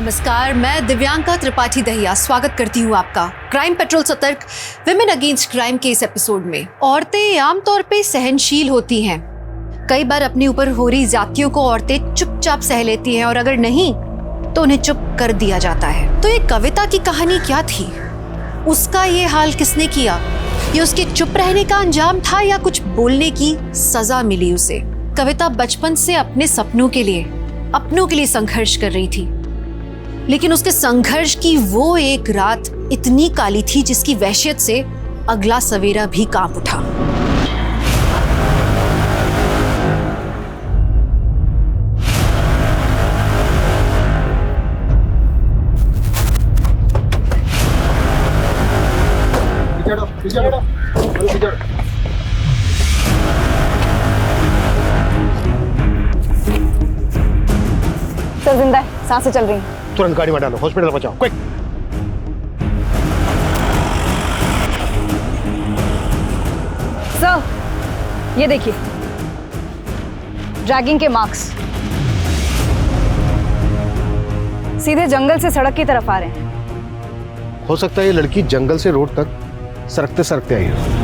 नमस्कार, मैं दिव्यांका त्रिपाठी दहिया स्वागत करती हूँ आपका क्राइम पेट्रोल सतर्क विमेन अगेंस्ट क्राइम के इस एपिसोड में। औरतें आमतौर पे सहनशील होती हैं। कई बार अपने ऊपर हो रही ज्यादतियों को औरतें चुपचाप सह लेती हैं और अगर नहीं तो उन्हें चुप कर दिया जाता है। तो ये कविता की कहानी क्या थी? उसका ये हाल किसने किया? ये उसके चुप रहने का अंजाम था या कुछ बोलने की सजा मिली उसे? कविता बचपन से अपने अपनों के लिए संघर्ष कर रही थी, लेकिन उसके संघर्ष की वो एक रात इतनी काली थी जिसकी वहशत से अगला सवेरा भी कांप उठा। सर जिंदा है, सांसें चल रही हैं। तुरंत गाड़ी में डालो, हॉस्पिटल पहुंचाओ, क्विक। सर ये देखिए, ड्रैगिंग के मार्क्स सीधे जंगल से सड़क की तरफ आ रहे हैं। हो सकता है ये लड़की जंगल से रोड तक सरकते सरकते आई हो।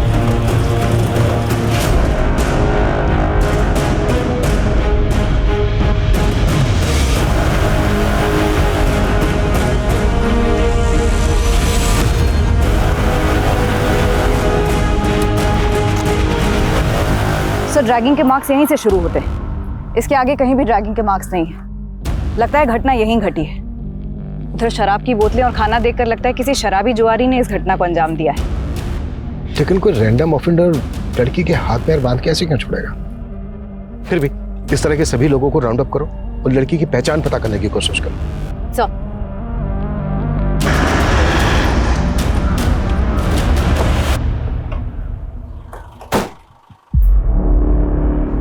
सर ड्रैगिंग के मार्क्स यहीं से शुरू होते हैं, इसके आगे कहीं भी ड्रैगिंग के मार्क्स नहीं है। लगता है घटना यहीं घटी है। उधर शराब की बोतलें और खाना देखकर लगता है किसी शराबी जुआरी ने इस घटना को अंजाम दिया है। लेकिन कोई रैंडम ऑफेंडर लड़की के हाथ पैर बांध के ऐसे क्यों छोड़ेगा? फिर भी इस तरह के सभी लोगों को राउंड अप करो और लड़की की पहचान पता करने की कोशिश करो। सर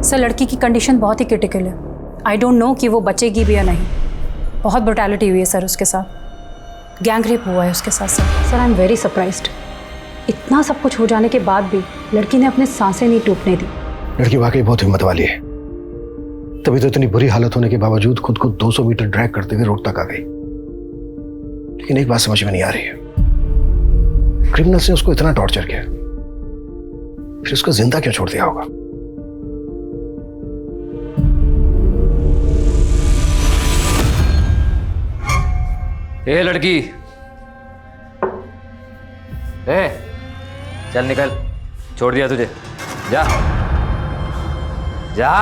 सर लड़की की कंडीशन बहुत ही क्रिटिकल है। आई डोंट नो कि वो बचेगी भी या नहीं। बहुत ब्रुटैलिटी हुई है सर उसके साथ, गैंग रेप हुआ है उसके साथ। Sir I am very surprised. इतना सब कुछ हो जाने के बाद भी लड़की ने अपने सांसें नहीं टूटने दी। लड़की वाकई बहुत हिम्मत वाली है, तभी तो इतनी बुरी हालत होने के बावजूद खुद को 200 मीटर ड्रैग करते हुए रोड तक आ गई। लेकिन एक बात समझ में नहीं आ रही है, क्रिमिनल्स ने उसको इतना टॉर्चर किया, फिर उसको जिंदा क्यों छोड़ दिया होगा? ए लड़की, ए चल निकल, छोड़ दिया तुझे, जा जा।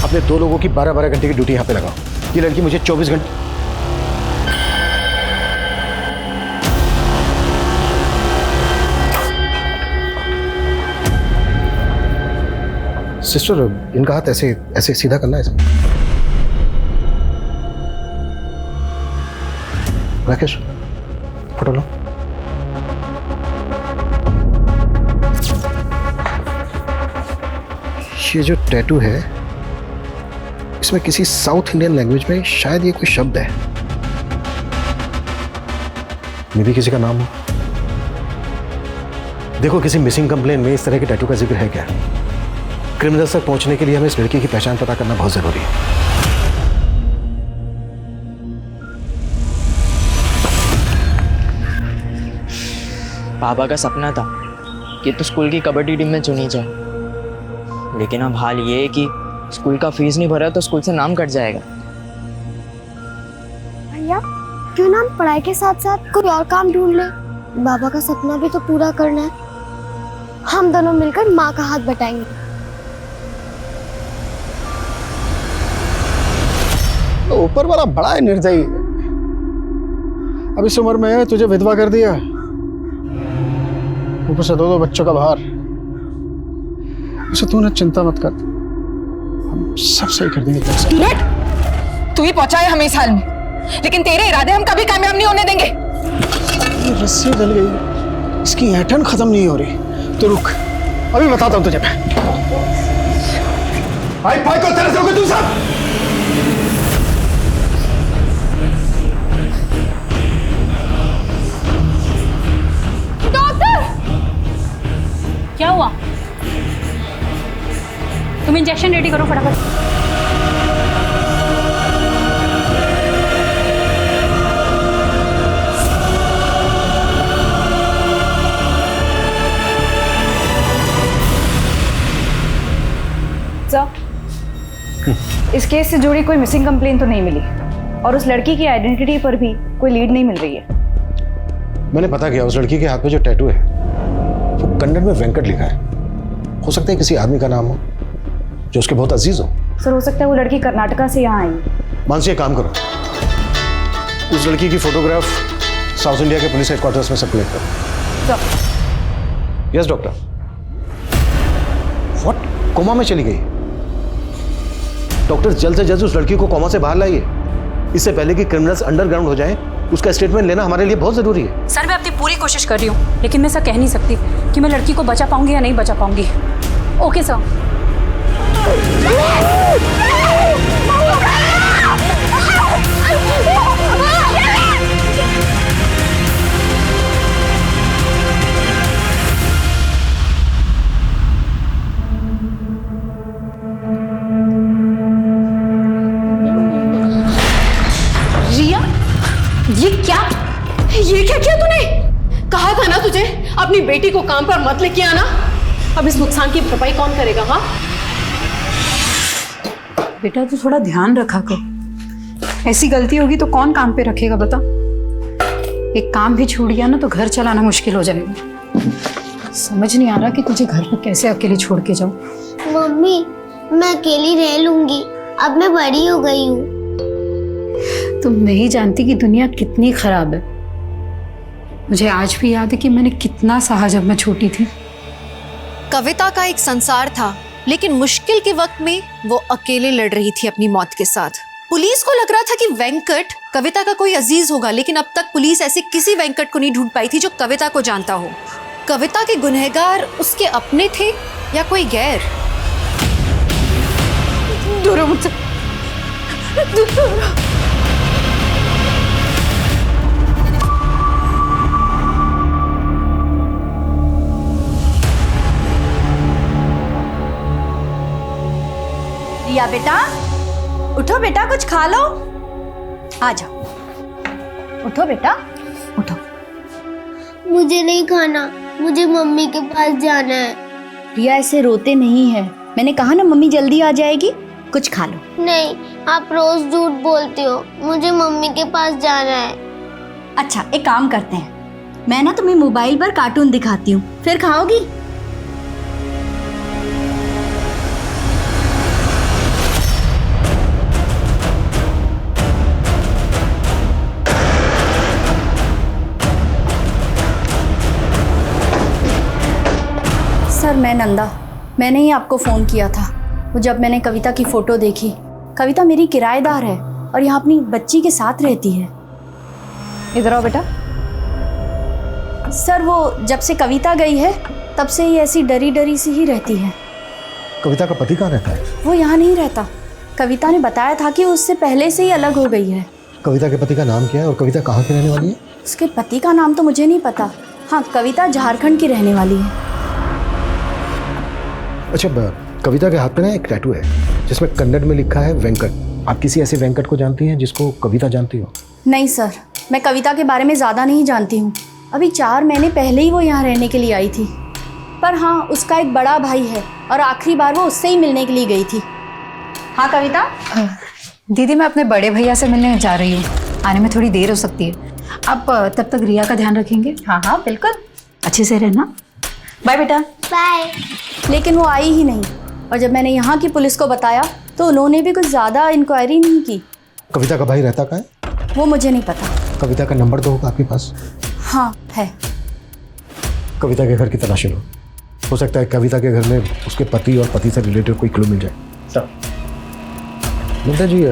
अपने 2 लोगों की 12-12 घंटे की ड्यूटी यहाँ पे लगाओ। ये लड़की मुझे 24 घंटे। सिस्टर, इनका हाथ ऐसे ऐसे सीधा करना है ऐसे। राकेश फोटो लो। ये जो टैटू है इसमें किसी साउथ इंडियन लैंग्वेज में शायद ये कोई शब्द है, मे भी किसी का नाम हो। देखो, किसी मिसिंग कंप्लेन में इस तरह के टैटू का जिक्र है क्या? क्रिमिनल्स तक पहुंचने के लिए हमें इस लड़की की पहचान पता करना बहुत जरूरी है। पापा का सपना था कि तो स्कूल की कबड्डी टीम में चुनी जाए, लेकिन अब हाल ये है कि स्कूल का फीस नहीं भरा तो स्कूल से नाम कट जाएगा। भैया क्यों ना हम पढ़ाई के साथ साथ कोई और काम ढूंढ ले? बाबा का सपना भी तो पूरा करना है। हम दोनों मिलकर माँ का हाथ बटाएंगे। तो ऊपर वाला बड़ा है निर्दयी। अब इस उम्र में तुझे विधवा कर दिया, ऊपर से 2 बच्चों का भार। वैसे तू ना चिंता मत कर, हम सब सही कर देंगे। तू ही पहुंचाए हमें इस हाल में, लेकिन तेरे इरादे हम कभी कामयाब नहीं होने देंगे। ये रस्सी जल गई, इसकी ऐंठन खत्म नहीं हो रही। तो रुक, अभी बताता हूं तुझे मैं। भाई भाई को तरह से तू सब। क्या हुआ? तुम इंजेक्शन रेडी करो फटाफट। इस केस से जुड़ी कोई मिसिंग कंप्लेन तो नहीं मिली और उस लड़की की आइडेंटिटी पर भी कोई लीड नहीं मिल रही है। मैंने पता किया, उस लड़की के हाथ पे जो टैटू है वो कन्नड़ में वेंकट लिखा है। हो सकता है किसी आदमी का नाम हो जो उसके बहुत अजीज हो। सर हो सकता है वो लड़की कर्नाटका से यहाँ आई। मानसी एक काम करो, उस लड़की की फोटोग्राफ साउथ इंडिया के पुलिस हेडक्वार्टर्स में सर्कुलेट करो। Yes doctor. व्हाट? कोमा में चली गई? डॉक्टर जल्द से जल्द उस लड़की को कोमा से बाहर लाइए, इससे पहले कि क्रिमिनल्स अंडरग्राउंड हो जाएं। उसका स्टेटमेंट लेना हमारे लिए बहुत जरूरी है। सर मैं अपनी पूरी कोशिश कर रही हूँ, लेकिन मैं ऐसा कह नहीं सकती कि मैं लड़की को बचा पाऊंगी या नहीं बचा पाऊंगी। Okay sir. ये क्या किया तूने? कहा था ना तुझे अपनी बेटी को काम पर मत लेके आना। अब इस नुकसान की भरपाई कौन करेगा? हाँ बेटा तू थोड़ा ध्यान रखा कर, ऐसी गलती होगी तो कौन काम पे रखेगा बता। एक काम भी छूट गया ना तो घर चलाना मुश्किल हो जाएगा। समझ नहीं आ रहा कि तुझे घर पर कैसे अकेले छोड़ के जाऊं। मम्मी मैं अकेली रह लूंगी, अब मैं बड़ी हो गई हूँ। तुम नहीं जानती कि दुनिया कितनी खराब है। मुझे आज भी याद है कि मैंने कितना सहा जब मैं छोटी थी। कविता का एक संसार था, लेकिन मुश्किल के वक्त में वो अकेले लड़ रही थी अपनी मौत के साथ। पुलिस को लग रहा था कि वेंकट कविता का कोई अजीज होगा, लेकिन अब तक पुलिस ऐसे किसी वेंकट को नहीं ढूंढ पाई थी जो कविता को जानता हो। कविता के गुनहगार उसके अपने थे या कोई गैर? दूर हो मुझसे, दूर हो। रिया बेटा, उठो बेटा, कुछ खा लो। आ जाओ, उठो बेटा, उठो। मुझे नहीं खाना, मुझे मम्मी के पास जाना है। रिया ऐसे रोते नहीं है, मैंने कहा ना मम्मी जल्दी आ जाएगी, कुछ खा लो। नहीं, आप रोज झूठ बोलते हो, मुझे मम्मी के पास जाना है। अच्छा एक काम करते हैं, मैं ना तुम्हें मोबाइल पर कार्टून दिखाती हूँ, फिर खाओगी? सर मैं नंदा, मैंने ही आपको फ़ोन किया था। वो जब मैंने कविता की फ़ोटो देखी, कविता मेरी किराएदार है और यहाँ अपनी बच्ची के साथ रहती है। इधर आओ बेटा। सर वो जब से कविता गई है तब से ही ऐसी डरी डरी सी ही रहती है। कविता का पति कहाँ रहता है? वो यहाँ नहीं रहता, कविता ने बताया था कि उससे पहले से ही अलग हो गई है। कविता के पति का नाम क्या है और कविता कहाँ की रहने वाली है? उसके पति का नाम तो मुझे नहीं पता। हाँ कविता झारखंड की रहने वाली है। अच्छा, कविता के हाथ पे ना एक टैटू है जिसमें कन्नड़ में लिखा है वेंकट। आप किसी ऐसे वेंकट को जानती हैं जिसको कविता जानती हो? नहीं सर, मैं कविता के बारे में ज़्यादा नहीं जानती हूँ। अभी 4 महीने पहले ही वो यहाँ रहने के लिए आई थी। पर हाँ उसका एक बड़ा भाई है और आखिरी बार वो उससे ही मिलने के लिए गई थी। हाँ कविता? दीदी मैं अपने बड़े भैया से मिलने जा रही हूँ, आने में थोड़ी देर हो सकती है। आप तब तक रिया का ध्यान रखेंगे? हाँ हाँ बिल्कुल, अच्छे से रहना। बाय बेटा। बाय। लेकिन वो आई ही नहीं और जब मैंने यहाँ की पुलिस को बताया तो उन्होंने भी कुछ ज़्यादा इंक्वायरी नहीं की। कविता का भाई रहता कहाँ है? वो मुझे नहीं पता। कविता का नंबर तो होगा आपके पास? हाँ है। कविता के घर की तलाशी लो, हो सकता है कविता के घर में उसके पति और पति से रिलेटेड कोई क्लू मिल जाए। मिंटा जी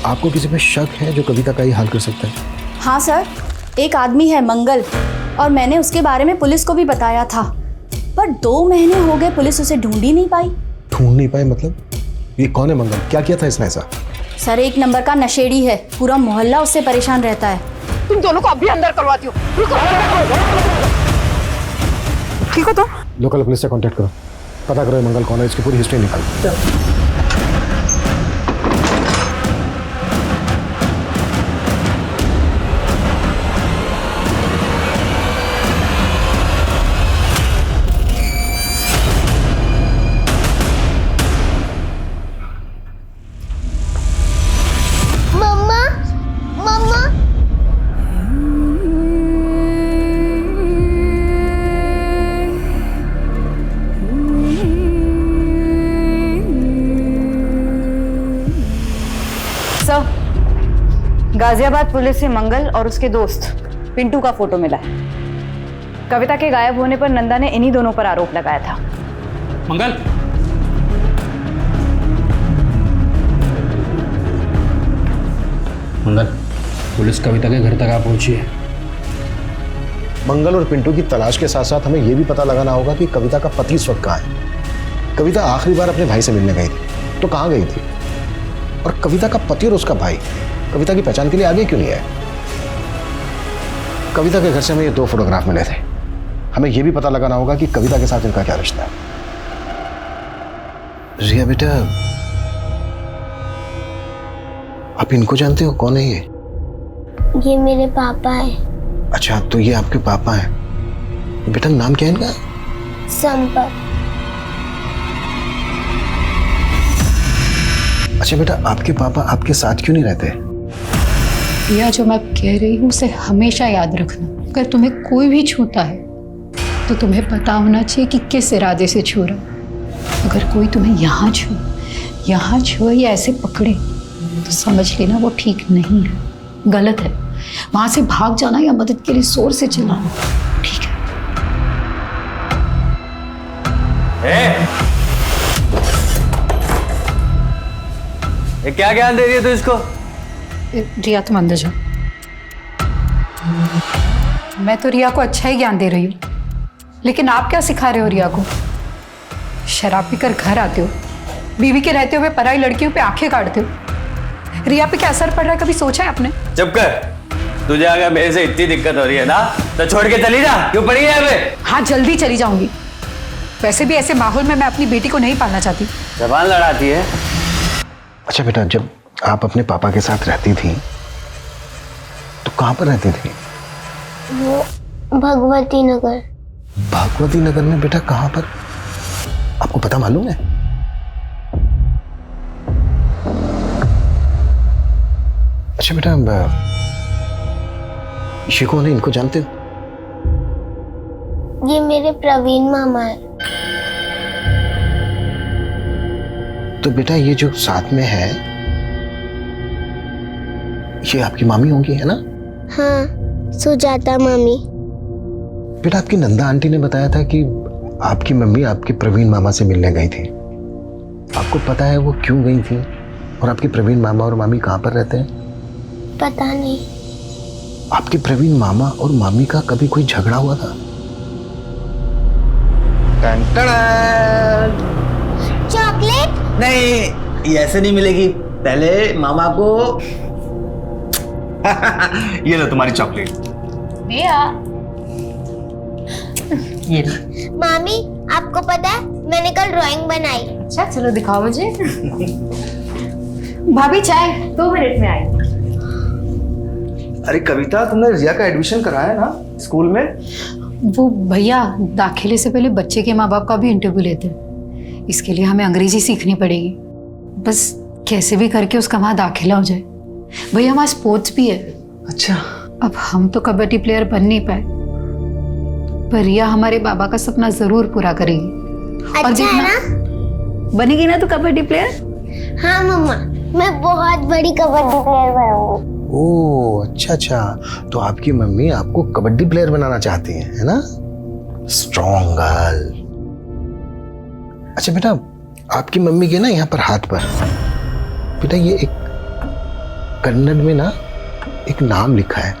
आपको किसी पे शक है जो कविता का ही हाल कर सकता है? हाँ सर, एक आदमी है मंगल, और मैंने उसके बारे में पुलिस को भी बताया था, पर 2 महीने हो गए पुलिस उसे ढूंढ ही नहीं पाई। ढूंढ नहीं पाए मतलब? ये कौन है मंगल? क्या किया था इसने ऐसा? सर 1 नंबर का नशेड़ी है, पूरा मोहल्ला उससे परेशान रहता है। तुम दोनों को अभी अंदर करवाती हूँ। ठीक हो तो? लोकल पुलिस से कांटेक्ट करो, पता करो ये मंगल कौन है, इसकी पूरी हिस्ट्री निकालो। मम्मा मम्मा सर, गाजियाबाद पुलिस से मंगल और उसके दोस्त पिंटू का फोटो मिला है। कविता के गायब होने पर नंदा ने इन्हीं दोनों पर आरोप लगाया था। मंगल, मंगल, पुलिस कविता के घर तक आ पहुंची है। मंगल और पिंटू की तलाश के साथ साथ हमें यह भी पता लगाना होगा कि कविता का पति इस वक्त कहाँ है। कविता आखिरी बार अपने भाई से मिलने गई थी तो कहाँ गई थी, और कविता का पति और उसका भाई कविता की पहचान के लिए आगे क्यों नहीं आए? कविता के घर से हमें ये 2 फोटोग्राफ मिले थे। हमें यह भी पता लगाना होगा कि कविता के साथ इनका क्या रिश्ता है। रिया बेटा, आप इनको जानते हो? कौन है ये? ये मेरे पापा है। अच्छा, तो ये आपके पापा हैं। बेटा नाम क्या है इनका? संपत। अच्छा बेटा, आपके पापा आपके साथ क्यों नहीं रहते? यह जो मैं कह रही हूँ उसे हमेशा याद रखना। अगर तुम्हें कोई भी छूता है तो तुम्हें पता होना चाहिए कि किस इरादे से छू रहा। अगर कोई तुम्हें यहाँ छुए या ऐसे पकड़े तो समझ लेना वो ठीक नहीं है, गलत है। वहां से भाग जाना या मदद के लिए जोर से चिल्लाना ठीक है। ये क्या ज्ञान दे रही है तू इसको? रिया तुम अंदर जाओ। मैं तो रिया को अच्छा ही ज्ञान दे रही हूँ, लेकिन आप क्या सिखा रहे हो रिया को? शराब पीकर घर आते हो, बीवी के रहते हुए पराई लड़कियों पे आंखें काटते हो। रिया पे क्या असर पड़ रहा है कभी सोचा है आपने? चुप कर। तुझे अगर मेरे से इतनी दिक्कत हो रही है ना तो छोड़ के चली जा। क्यों पड़ी है यहाँ पे? हाँ जल्दी चली जाऊंगी। वैसे भी ऐसे माहौल में मैं अपनी बेटी को नहीं पालना चाहती। जबान लड़ाती है। अच्छा बेटा, जब आप अपने पापा के साथ रहती थी तो कहाँ पर रहती थी? वो भगवती नगर। भगवती नगर में? बेटा कहाँ पर, आपको पता मालूम है? अच्छा बेटा, ये कौन है, इनको जानते हो? ये मेरे प्रवीण मामा है। तो बेटा ये जो साथ में है ये आपकी मामी होंगी, है ना? हाँ, सुजाता मामी। बेटा आपकी नंदा आंटी ने बताया था कि आपकी मम्मी आपके प्रवीण मामा से मिलने गई थी। आपको पता है वो क्यों गई थी, और आपके प्रवीण मामा और मामी कहाँ पर रहते हैं? पता नहीं। आपके प्रवीण मामा और मामी का कभी कोई झगड़ा हुआ था? चॉकलेट? नहीं, ये ऐसे नहीं मिलेगी। पहले मामा को ये लो तुम्हारी चॉकलेट। ये लो। मामी, आपको पता है मैंने कल ड्राइंग बनाई। अच्छा चलो दिखाओ मुझे। भाभी चाय 2 मिनट में आई। अरे कविता, तुमने रिया का एडमिशन कराया ना स्कूल में? वो भैया दाखिले से पहले बच्चे के माँ बाप का भी इंटरव्यू लेते हैं। इसके लिए हमें अंग्रेजी सीखनी पड़ेगी। बस कैसे भी करके उसका वहाँ दाखिला हो जाए। भैया हमारा स्पोर्ट्स भी है। अच्छा। अब हम तो कबड्डी प्लेयर बन नहीं पाए, पर रिया हमारे बाबा का सपना जरूर पूरा करेगी। अच्छा है ना? बनेगी ना तो कबड्डी प्लेयर? हाँ मम्मा, मैं बहुत बड़ी कबड्डी प्लेयर बनूंगी। ओह अच्छा, तो आपकी मम्मी आपको कबड्डी प्लेयर बनाना चाहती है ना? Strong girl. अच्छा बेटा, आपकी मम्मी के ना यहाँ पर हाथ पर बेटा ये कन्नड़ में ना एक नाम लिखा है,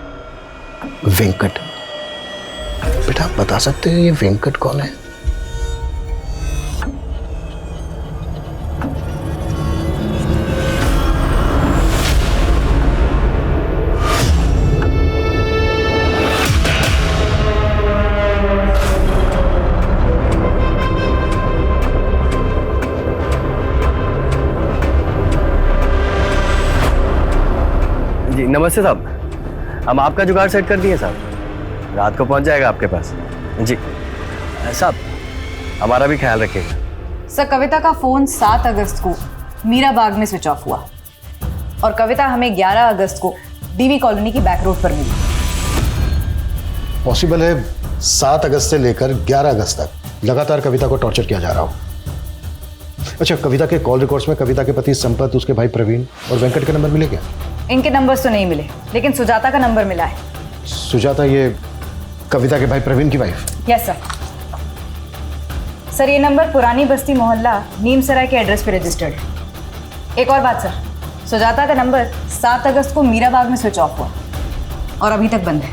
वेंकट। बेटा आप बता सकते हो ये वेंकट कौन है? जी नमस्ते साहब, हम आपका जुगाड़ सेट कर दिए साहब, रात को पहुंच जाएगा आपके पास। जी साहब, हमारा भी ख्याल रखिएगा। सर, कविता का फोन 7 अगस्त को मीरा बाग में स्विच ऑफ हुआ और कविता हमें 11 अगस्त को डीवी कॉलोनी की बैक रोड पर मिली। पॉसिबल है 7 अगस्त से लेकर 11 अगस्त तक लगातार कविता को टॉर्चर किया जा रहा हो। अच्छा, कविता के कॉल रिकॉर्ड्स में कविता के पति संपत, उसके भाई प्रवीण और वेंकट के नंबर मिले क्या? इनके नंबर्स तो नहीं मिले, लेकिन सुजाता का नंबर मिला है। सुजाता ये कविता के भाई प्रवीण की वाइफ? Yes sir. सर, ये नंबर पुरानी बस्ती मोहल्ला नीमसराय के एड्रेस पे रजिस्टर्ड है। एक और बात सर, सुजाता का नंबर 7 अगस्त को मीरा बाग में स्विच ऑफ हुआ और अभी तक बंद है।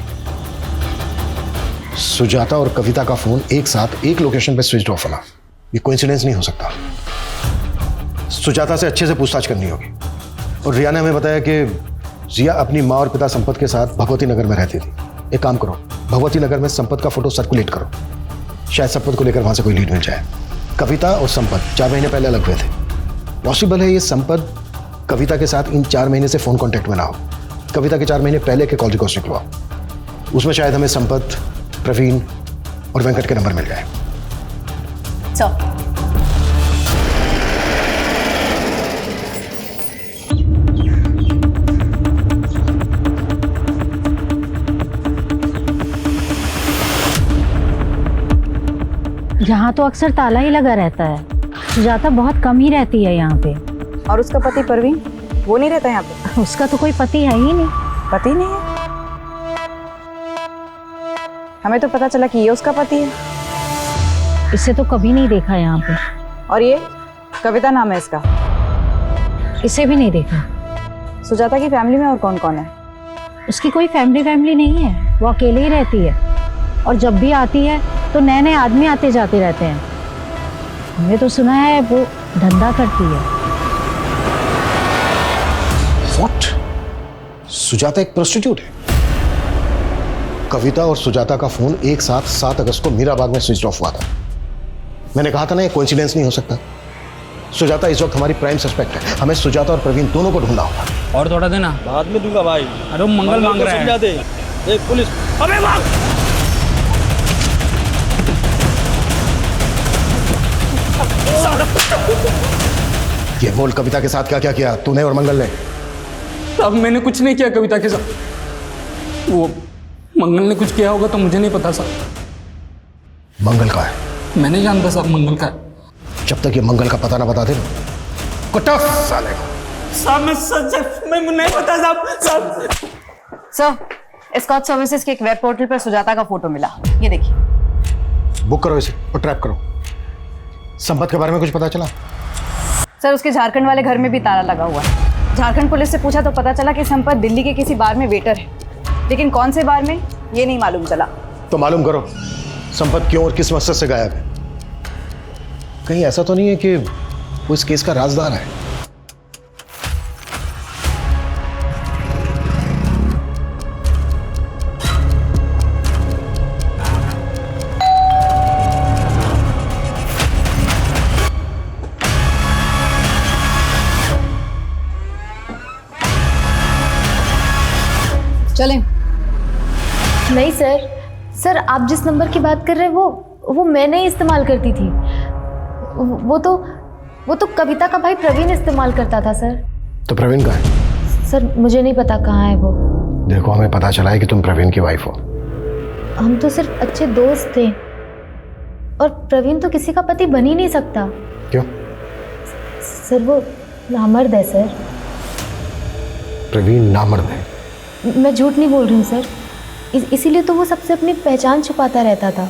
सुजाता और कविता का फोन एक साथ एक लोकेशन पे स्विच ऑफ होना, ये कोइंसिडेंस नहीं हो सकता। सुजाता से अच्छे से पूछताछ करनी होगी। और रिया ने हमें बताया कि रिया अपनी माँ और पिता संपत के साथ भगवती नगर में रहती थी। एक काम करो, भगवती नगर में संपत का फोटो सर्कुलेट करो, शायद संपत को लेकर वहां से कोई लीड मिल जाए। कविता और संपत 4 महीने पहले अलग हुए थे। पॉसिबल है ये संपत कविता के साथ इन 4 महीने से फोन कांटेक्ट में ना हो। कविता के 4 महीने पहले के कॉल रिकॉर्ड्स निकलवाओ, उसमें शायद हमें संपत, प्रवीण और वेंकट के नंबर मिल जाए। सर, यहाँ तो अक्सर ताला ही लगा रहता है। सुजाता बहुत कम ही रहती है यहाँ पे। और उसका पति प्रवीण, वो नहीं रहता यहाँ पे? उसका तो कोई पति है ही नहीं। पति नहीं है? हमें तो पता चला कि ये उसका पति है। इसे तो कभी नहीं देखा यहाँ पे। और ये कविता नाम है इसका? इसे भी नहीं देखा। सुजाता की फैमिली में और कौन कौन है? उसकी कोई फैमिली नहीं है, वो अकेले ही रहती है। और जब भी आती है तो नए नए आदमी आते जाते रहते हैं। हमने तो सुना है वो धंधा करती है। What? सुजाता एक प्रोस्टिट्यूट है? कविता और सुजाता का फोन एक साथ 7 अगस्त को मीरा बाग में स्विच ऑफ हुआ था। मैंने कहा था ना, ये कोइंसिडेंस नहीं हो सकता। सुजाता इस वक्त हमारी प्राइम सस्पेक्ट है। हमें सुजाता और प्रवीण दोनों को ढूंढना होगा। और थोड़ा देना, बाद में दूंगा भाई। अरे मंगल मांग रहा है। ए, पुलिस, अबे भाग! ये बोल, कविता के साथ क्या क्या किया तूने और मंगल ने? अब मैंने कुछ नहीं किया कविता के साथ। वो मंगल ने कुछ किया होगा तो मुझे नहीं पता साहब। मंगल का है? मैं नहीं जानता साहब मंगल का है। जब तक ये मंगल का पता ना बता दे कुत्ता साले को। साहब मैं सच में नहीं पता साहब। सर, स्कॉच सर्विसेज के एक वेब पोर्टल पर सुजाता का फोटो मिला, ये देखिए। बुक करो इसे और ट्रैप करो। संपत के बारे में कुछ पता चला? सर, उसके झारखंड वाले घर में भी ताला लगा हुआ है। झारखंड पुलिस से पूछा तो पता चला कि संपत दिल्ली के किसी बार में वेटर है, लेकिन कौन से बार में ये नहीं मालूम चला। तो मालूम करो संपत क्यों और किस मकसद से गायब है। कहीं ऐसा तो नहीं है कि वो इस केस का राजदार है? चलें। नहीं सर, सर आप जिस नंबर की बात कर रहे हैं वो मैंने ही इस्तेमाल करती थी। वो तो कविता का भाई प्रवीण इस्तेमाल करता था सर। तो प्रवीण कहाँ है? सर मुझे नहीं पता कहाँ है वो। देखो, हमें पता चला है कि तुम प्रवीण की वाइफ हो। हम तो सिर्फ अच्छे दोस्त थे, और प्रवीण तो किसी का पति बन ही नहीं सकता। क्यों? सर वो नामर्द है सर। प्रवीण नामर्द है? मैं झूठ नहीं बोल रही हूँ सर, इसीलिए तो वो सबसे अपनी पहचान छुपाता रहता था।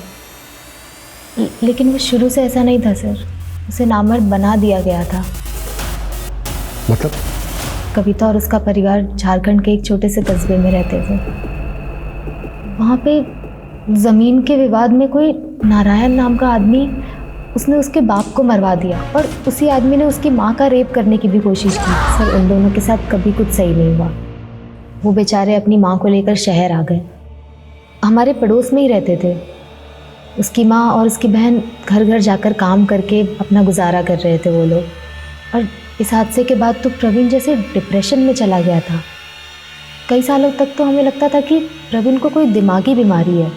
लेकिन वो शुरू से ऐसा नहीं था सर, उसे नामर्द बना दिया गया था। मतलब? कविता और उसका परिवार झारखंड के एक छोटे से कस्बे में रहते थे। वहाँ पे ज़मीन के विवाद में कोई नारायण नाम का आदमी, उसने उसके बाप को मरवा दिया और उसी आदमी ने उसकी माँ का रेप करने की भी कोशिश की। सर, उन दोनों के साथ कभी कुछ सही नहीं हुआ। वो बेचारे अपनी माँ को लेकर शहर आ गए। हमारे पड़ोस में ही रहते थे। उसकी माँ और उसकी बहन घर घर जाकर काम करके अपना गुजारा कर रहे थे वो लोग। और इस हादसे के बाद तो प्रवीण जैसे डिप्रेशन में चला गया था। कई सालों तक तो हमें लगता था कि प्रवीण को कोई दिमागी बीमारी है।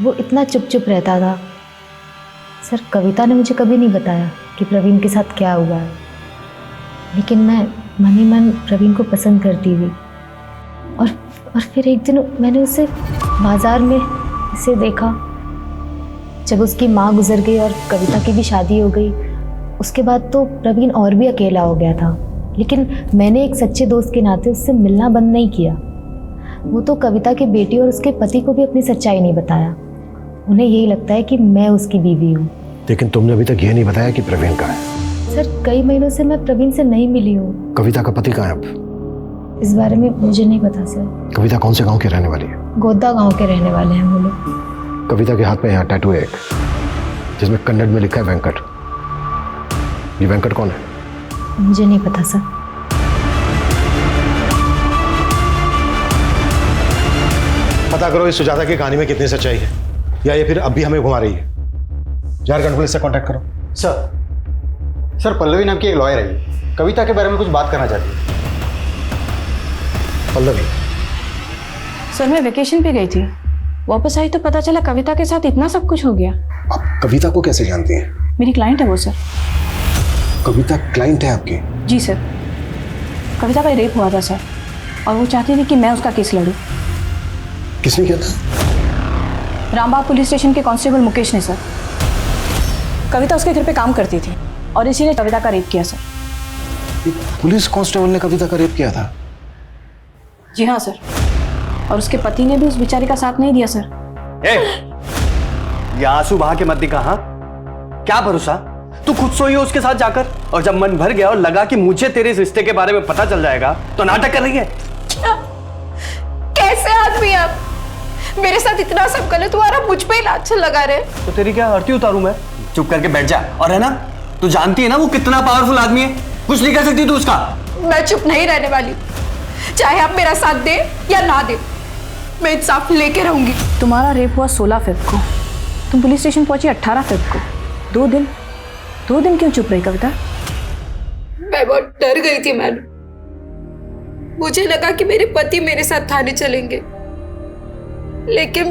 वो इतना चुप चुप रहता था। सर, कविता ने मुझे कभी नहीं बताया कि प्रवीण के साथ क्या हुआ है, लेकिन मैं मन ही मन प्रवीण को पसंद करती थी। और फिर एक दिन मैंने उसे बाजार में इसे देखा। जब उसकी माँ गुजर गई और कविता की भी शादी हो गई, उसके बाद तो प्रवीण और भी अकेला हो गया था। लेकिन मैंने एक सच्चे दोस्त के नाते उससे मिलना बंद नहीं किया। वो तो कविता की बेटी और उसके पति को भी अपनी सच्चाई नहीं बताया। उन्हें यही लगता है कि मैं उसकी बीवी हूँ। लेकिन तुमने अभी तक ये नहीं बताया कि प्रवीण कहाँ है। सर, कई महीनों से मैं प्रवीण से नहीं मिली हूँ। कविता का पति कहाँ है अब? इस बारे में मुझे नहीं पता सर। कविता कौन से गांव की रहने वाली है? गोदा गांव के रहने वाले हैं वो लोग। कविता के हाथ में यहाँ टैटू है एक, जिसमें कन्नड़ में लिखा है वेंकट। ये वेंकट कौन है? मुझे नहीं पता सर। पता करो इस सुजाता की कहानी में कितनी सच्चाई है, या ये फिर अब भी हमें घुमा रही है। झारखंड पुलिस से कांटेक्ट करो। सर पल्लवी नाम की एक लॉयर है, कविता के बारे में कुछ बात करना चाहती है। पल्लवी? सर, मैं वेकेशन पे गई थी, वापस आई तो पता चला कविता के साथ इतना सब कुछ हो गया। आप कविता को कैसे जानती हैं? मेरी क्लाइंट है वो सर। कविता क्लाइंट है आपकी? जी सर। कविता का रेप हुआ था सर, और वो चाहती थी कि मैं उसका केस लड़ूं। किसने किया था? रामबाग पुलिस स्टेशन के कांस्टेबल मुकेश ने सर। कविता उसके घर पे काम करती थी और इसी ने कविता का रेप किया सर। पुलिस कांस्टेबल ने कविता का रेप किया था? जी हाँ सर, और उसके पति ने भी उस बेचारी का साथ नहीं दिया सर। ये आंसू बहा के मत दिखा। हाँ, क्या भरोसा, तू खुद सोई हो उसके साथ जाकर, और जब मन भर गया और लगा कि मुझे तेरे इस रिश्ते के बारे में पता चल जाएगा तो नाटक कर रही है। कैसे आदमी आप? मेरे साथ इतना सब गलत हुआ और मुझ पे ही लांछन लगा रहे। तो तेरी क्या आरती उतारूं मैं? चुप करके बैठ जा। और है ना, तू जानती है ना वो कितना पावरफुल आदमी है, कुछ नहीं कर सकती तू उसका। मैं चुप नहीं रहने वाली, चाहे आप मेरा साथ दे या ना दे, मैं इंसाफ लेके रहूंगी। तुम्हारा रेप हुआ 16 फ़रवरी को, तुम पुलिस स्टेशन पहुंची 18 फ़रवरी को। 2 दिन क्यों चुप रही कविता? मैं बहुत डर गई थी मैडम। मुझे लगा कि मेरे पति मेरे साथ थाने चलेंगे, लेकिन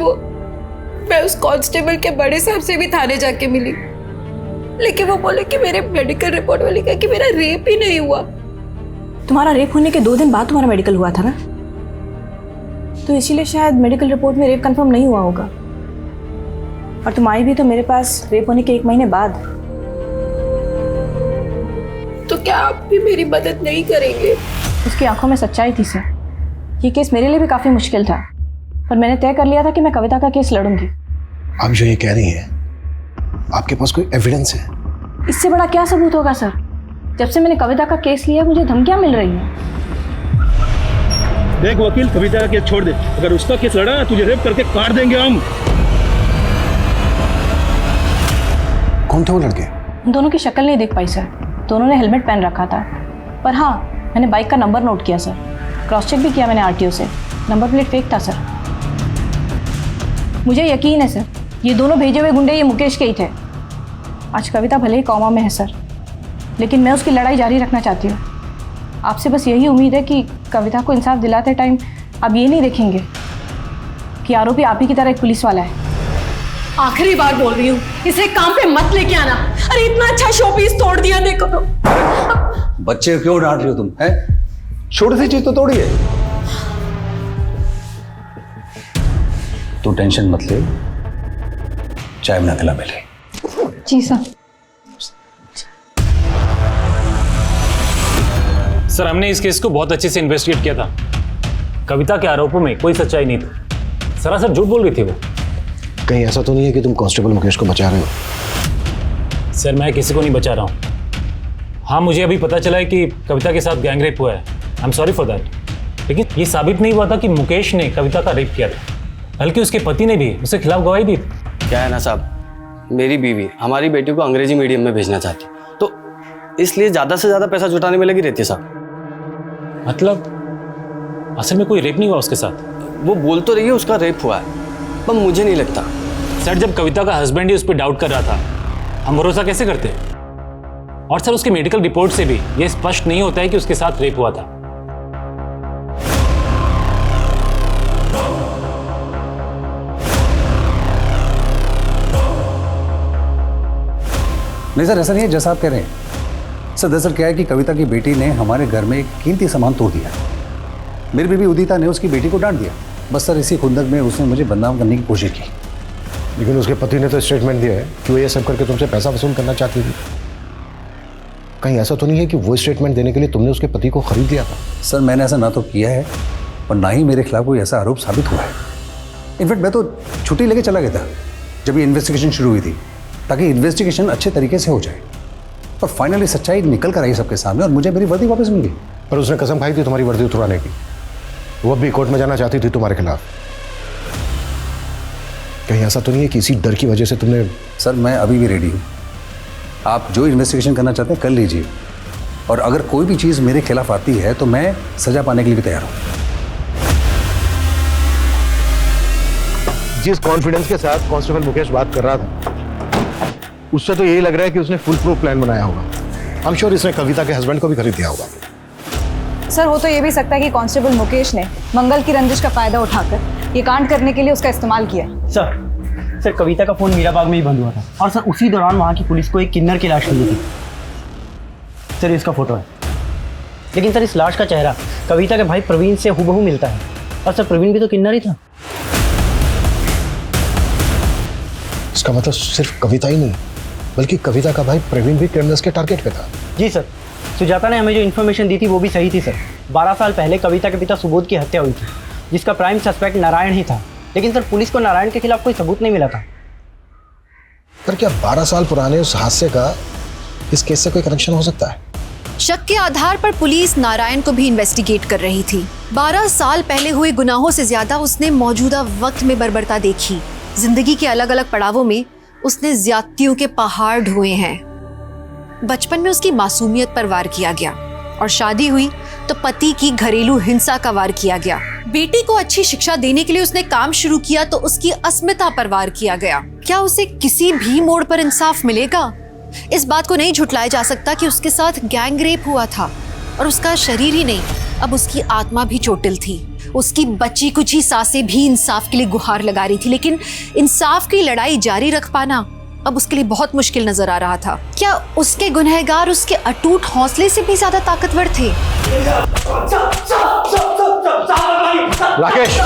मैं उस कांस्टेबल के बड़े साहब से भी थाने जाके मिली, लेकिन वो बोले कि मेरे मेडिकल रिपोर्ट वाले कहा कि मेरा रेप ही नहीं हुआ। तुम्हारा रेप होने के 2 दिन बाद तुम्हारा मेडिकल हुआ था ना, तो इसीलिए शायद मेडिकल रिपोर्ट में रेप कंफर्म नहीं हुआ होगा। और तुम आई भी तो मेरे पास रेप होने के 1 महीने बाद। तो क्या आप भी मेरी मदद नहीं करेंगे? उसकी आंखों में सच्चाई थी सर। ये केस मेरे लिए भी काफी मुश्किल था, पर मैंने तय कर लिया था कि मैं कविता का केस लड़ूंगी। आप जो ये कह रही हैं, आपके पास कोई एविडेंस है? इससे बड़ा क्या सबूत होगा सर? जब से मैंने कविता का केस लिया मुझे धमकियां मिल रही हैं। देख वकील, कविता का केस छोड़ दे, अगर उसका केस लड़ा तुझे रेप करके काट देंगे हम। कौन थे वो लड़के? उन दोनों की शक्ल नहीं देख पाई सर, दोनों ने हेलमेट पहन रखा था। पर हाँ, मैंने बाइक का नंबर नोट किया सर, क्रॉस चेक भी किया मैंने आरटीओ से, नंबर प्लेट फेक था सर। मुझे यकीन है सर, ये दोनों भेजे हुए गुंडे ये मुकेश के ही थे। आज कविता भले ही कॉमा में है सर, लेकिन मैं उसकी लड़ाई जारी रखना चाहती हूँ। आपसे बस यही उम्मीद है कि कविता को इंसाफ दिलाते टाइम आप ये नहीं देखेंगे कि आरोपी आप ही की तरह एक पुलिस वाला है। आखिरी बार बोल रही हूँ, इसे काम पे मत लेके आना। अरे इतना अच्छा शोपीस तोड़ दिया देखो तो। बच्चे क्यों डांट रही हो तुम? है छोटी सी चीज तो तोड़ी है। तू टेंशन मत ले, चाय बना के ला पहले। जी सर। सर, हमने इस केस को बहुत अच्छे से इन्वेस्टिगेट किया था। कविता के आरोपों में कोई सच्चाई नहीं थी, सरासर झूठ बोल रही थी वो। कहीं ऐसा तो नहीं है कि तुम कांस्टेबल मुकेश को बचा रहे हो? सर, मैं किसी को नहीं बचा रहा हूँ। हाँ, मुझे अभी पता चला है कि कविता के साथ गैंग रेप हुआ है, I am sorry for that. लेकिन ये साबित नहीं हुआ था कि मुकेश ने कविता का रेप किया था, बल्कि उसके पति ने भी उसके खिलाफ गवाही दी थी। क्या है ना साहब, मेरी बीवी हमारी बेटी को अंग्रेजी मीडियम में भेजना चाहती, तो इसलिए ज़्यादा से ज़्यादा पैसा जुटाने में लगी रहती है साहब। मतलब असल में कोई रेप नहीं हुआ उसके साथ? वो बोल तो रही है उसका रेप हुआ है, पर मुझे नहीं लगता। सर, जब कविता का हस्बैंड ही उस पर डाउट कर रहा था, हम भरोसा कैसे करते? और सर, उसके मेडिकल रिपोर्ट से भी यह स्पष्ट नहीं होता है कि उसके साथ रेप हुआ था। नहीं सर, ऐसा नहीं है जैसा आप कह रहे हैं। सर दरअसल क्या है कि कविता की बेटी ने हमारे घर में एक कीमती सामान तोड़ दिया। मेरी बीवी उदिता ने उसकी बेटी को डांट दिया। बस सर इसी खुंदक में उसने मुझे बदनाम करने की कोशिश की। लेकिन उसके पति ने तो स्टेटमेंट दिया है कि वो ये सब करके तुमसे पैसा वसूल करना चाहती थी। कहीं ऐसा तो नहीं है कि वो स्टेटमेंट देने के लिए तुमने उसके पति को खरीद लिया था? सर मैंने ऐसा ना तो किया है और ना ही मेरे खिलाफ कोई ऐसा आरोप साबित हुआ है। इनफैक्ट मैं तो छुट्टी लेके चला गया था जब ये इन्वेस्टिगेशन शुरू हुई थी, ताकि इन्वेस्टिगेशन अच्छे तरीके से हो जाए। और फाइनली सच्चाई निकल कर आई सबके सामने और मुझे मेरी वर्दी वापस मिल गई। पर उसने कसम खाई थी तुम्हारी वर्दी उतरवाने की। वो अब भी कोर्ट में जाना चाहती थी तुम्हारे खिलाफ। कहीं ऐसा तो नहीं है कि इसी डर की वजह से तुमने? सर मैं अभी भी रेडी हूँ। आप जो इन्वेस्टिगेशन करना चाहते हैं कर लीजिए, और अगर कोई भी चीज़ मेरे खिलाफ आती है तो मैं सजा पाने के लिए भी तैयार हूँ। जिस कॉन्फिडेंस के साथ कांस्टेबल मुकेश बात कर रहा था, उससे तो यही लग रहा है कि उसने फुल प्रूफ प्लान बनाया होगा। आई एम श्योर इसने कविता के हस्बैंड को भी खरीद दिया होगा। सर हो तो ये भी सकता है कि कांस्टेबल मुकेश ने मंगल की रंजिश का फायदा उठाकर ये कांड करने के लिए उसका इस्तेमाल किया। सर कविता का फोन मीराबाग में ही बंद हुआ था, और सर उसी दौरान वहाँ की पुलिस को एक किन्नर की लाश मिली थी। सर इसका फोटो है, लेकिन सर इस लाश का चेहरा कविता के भाई प्रवीण से हूबहू मिलता है। और सर प्रवीण भी तो किन्नर ही था। इसका मतलब सिर्फ कविता ही नहीं, बल्कि कविता का भाई प्रवीण भी क्रिमिनल्स के टारगेट पे था। जी सर, सुजाता ने हमें जो इन्फॉर्मेशन दी थी वो भी सही थी सर। 12 साल पहले कविता के पिता सुबोध की हत्या हुई थी, जिसका प्राइम सस्पेक्ट नारायण ही था। लेकिन सर पुलिस को नारायण के खिलाफ कोई सबूत नहीं मिला था। पर क्या 12 साल पुराने उस हादसे का इस केस से कोई कनेक्शन हो सकता है? शक के आधार पर पुलिस नारायण को भी इन्वेस्टिगेट कर रही थी। 12 साल पहले हुए गुनाहों से ज्यादा उसने मौजूदा वक्त में बर्बरता देखी। जिंदगी के अलग अलग पड़ावों में उसने ज्यादतियों के पहाड़ ढोए हैं। बचपन में उसकी मासूमियत पर वार किया गया, और शादी हुई तो पति की घरेलू हिंसा का वार किया गया। बेटी को अच्छी शिक्षा देने के लिए उसने काम शुरू किया तो उसकी अस्मिता पर वार किया गया। क्या उसे किसी भी मोड़ पर इंसाफ मिलेगा? इस बात को नहीं झुठलाया जा सकता कि उसके साथ गैंग रेप हुआ था, और उसका शरीर ही नहीं, अब उसकी आत्मा भी चोटिल थी। उसकी बची कुछ ही सांसें भी इंसाफ के लिए गुहार लगा रही थी, लेकिन इंसाफ की लड़ाई जारी रख पाना अब उसके लिए बहुत मुश्किल नजर आ रहा था। क्या उसके गुनहगार उसके अटूट हौसले से भी ज्यादा ताकतवर थे? राकेश,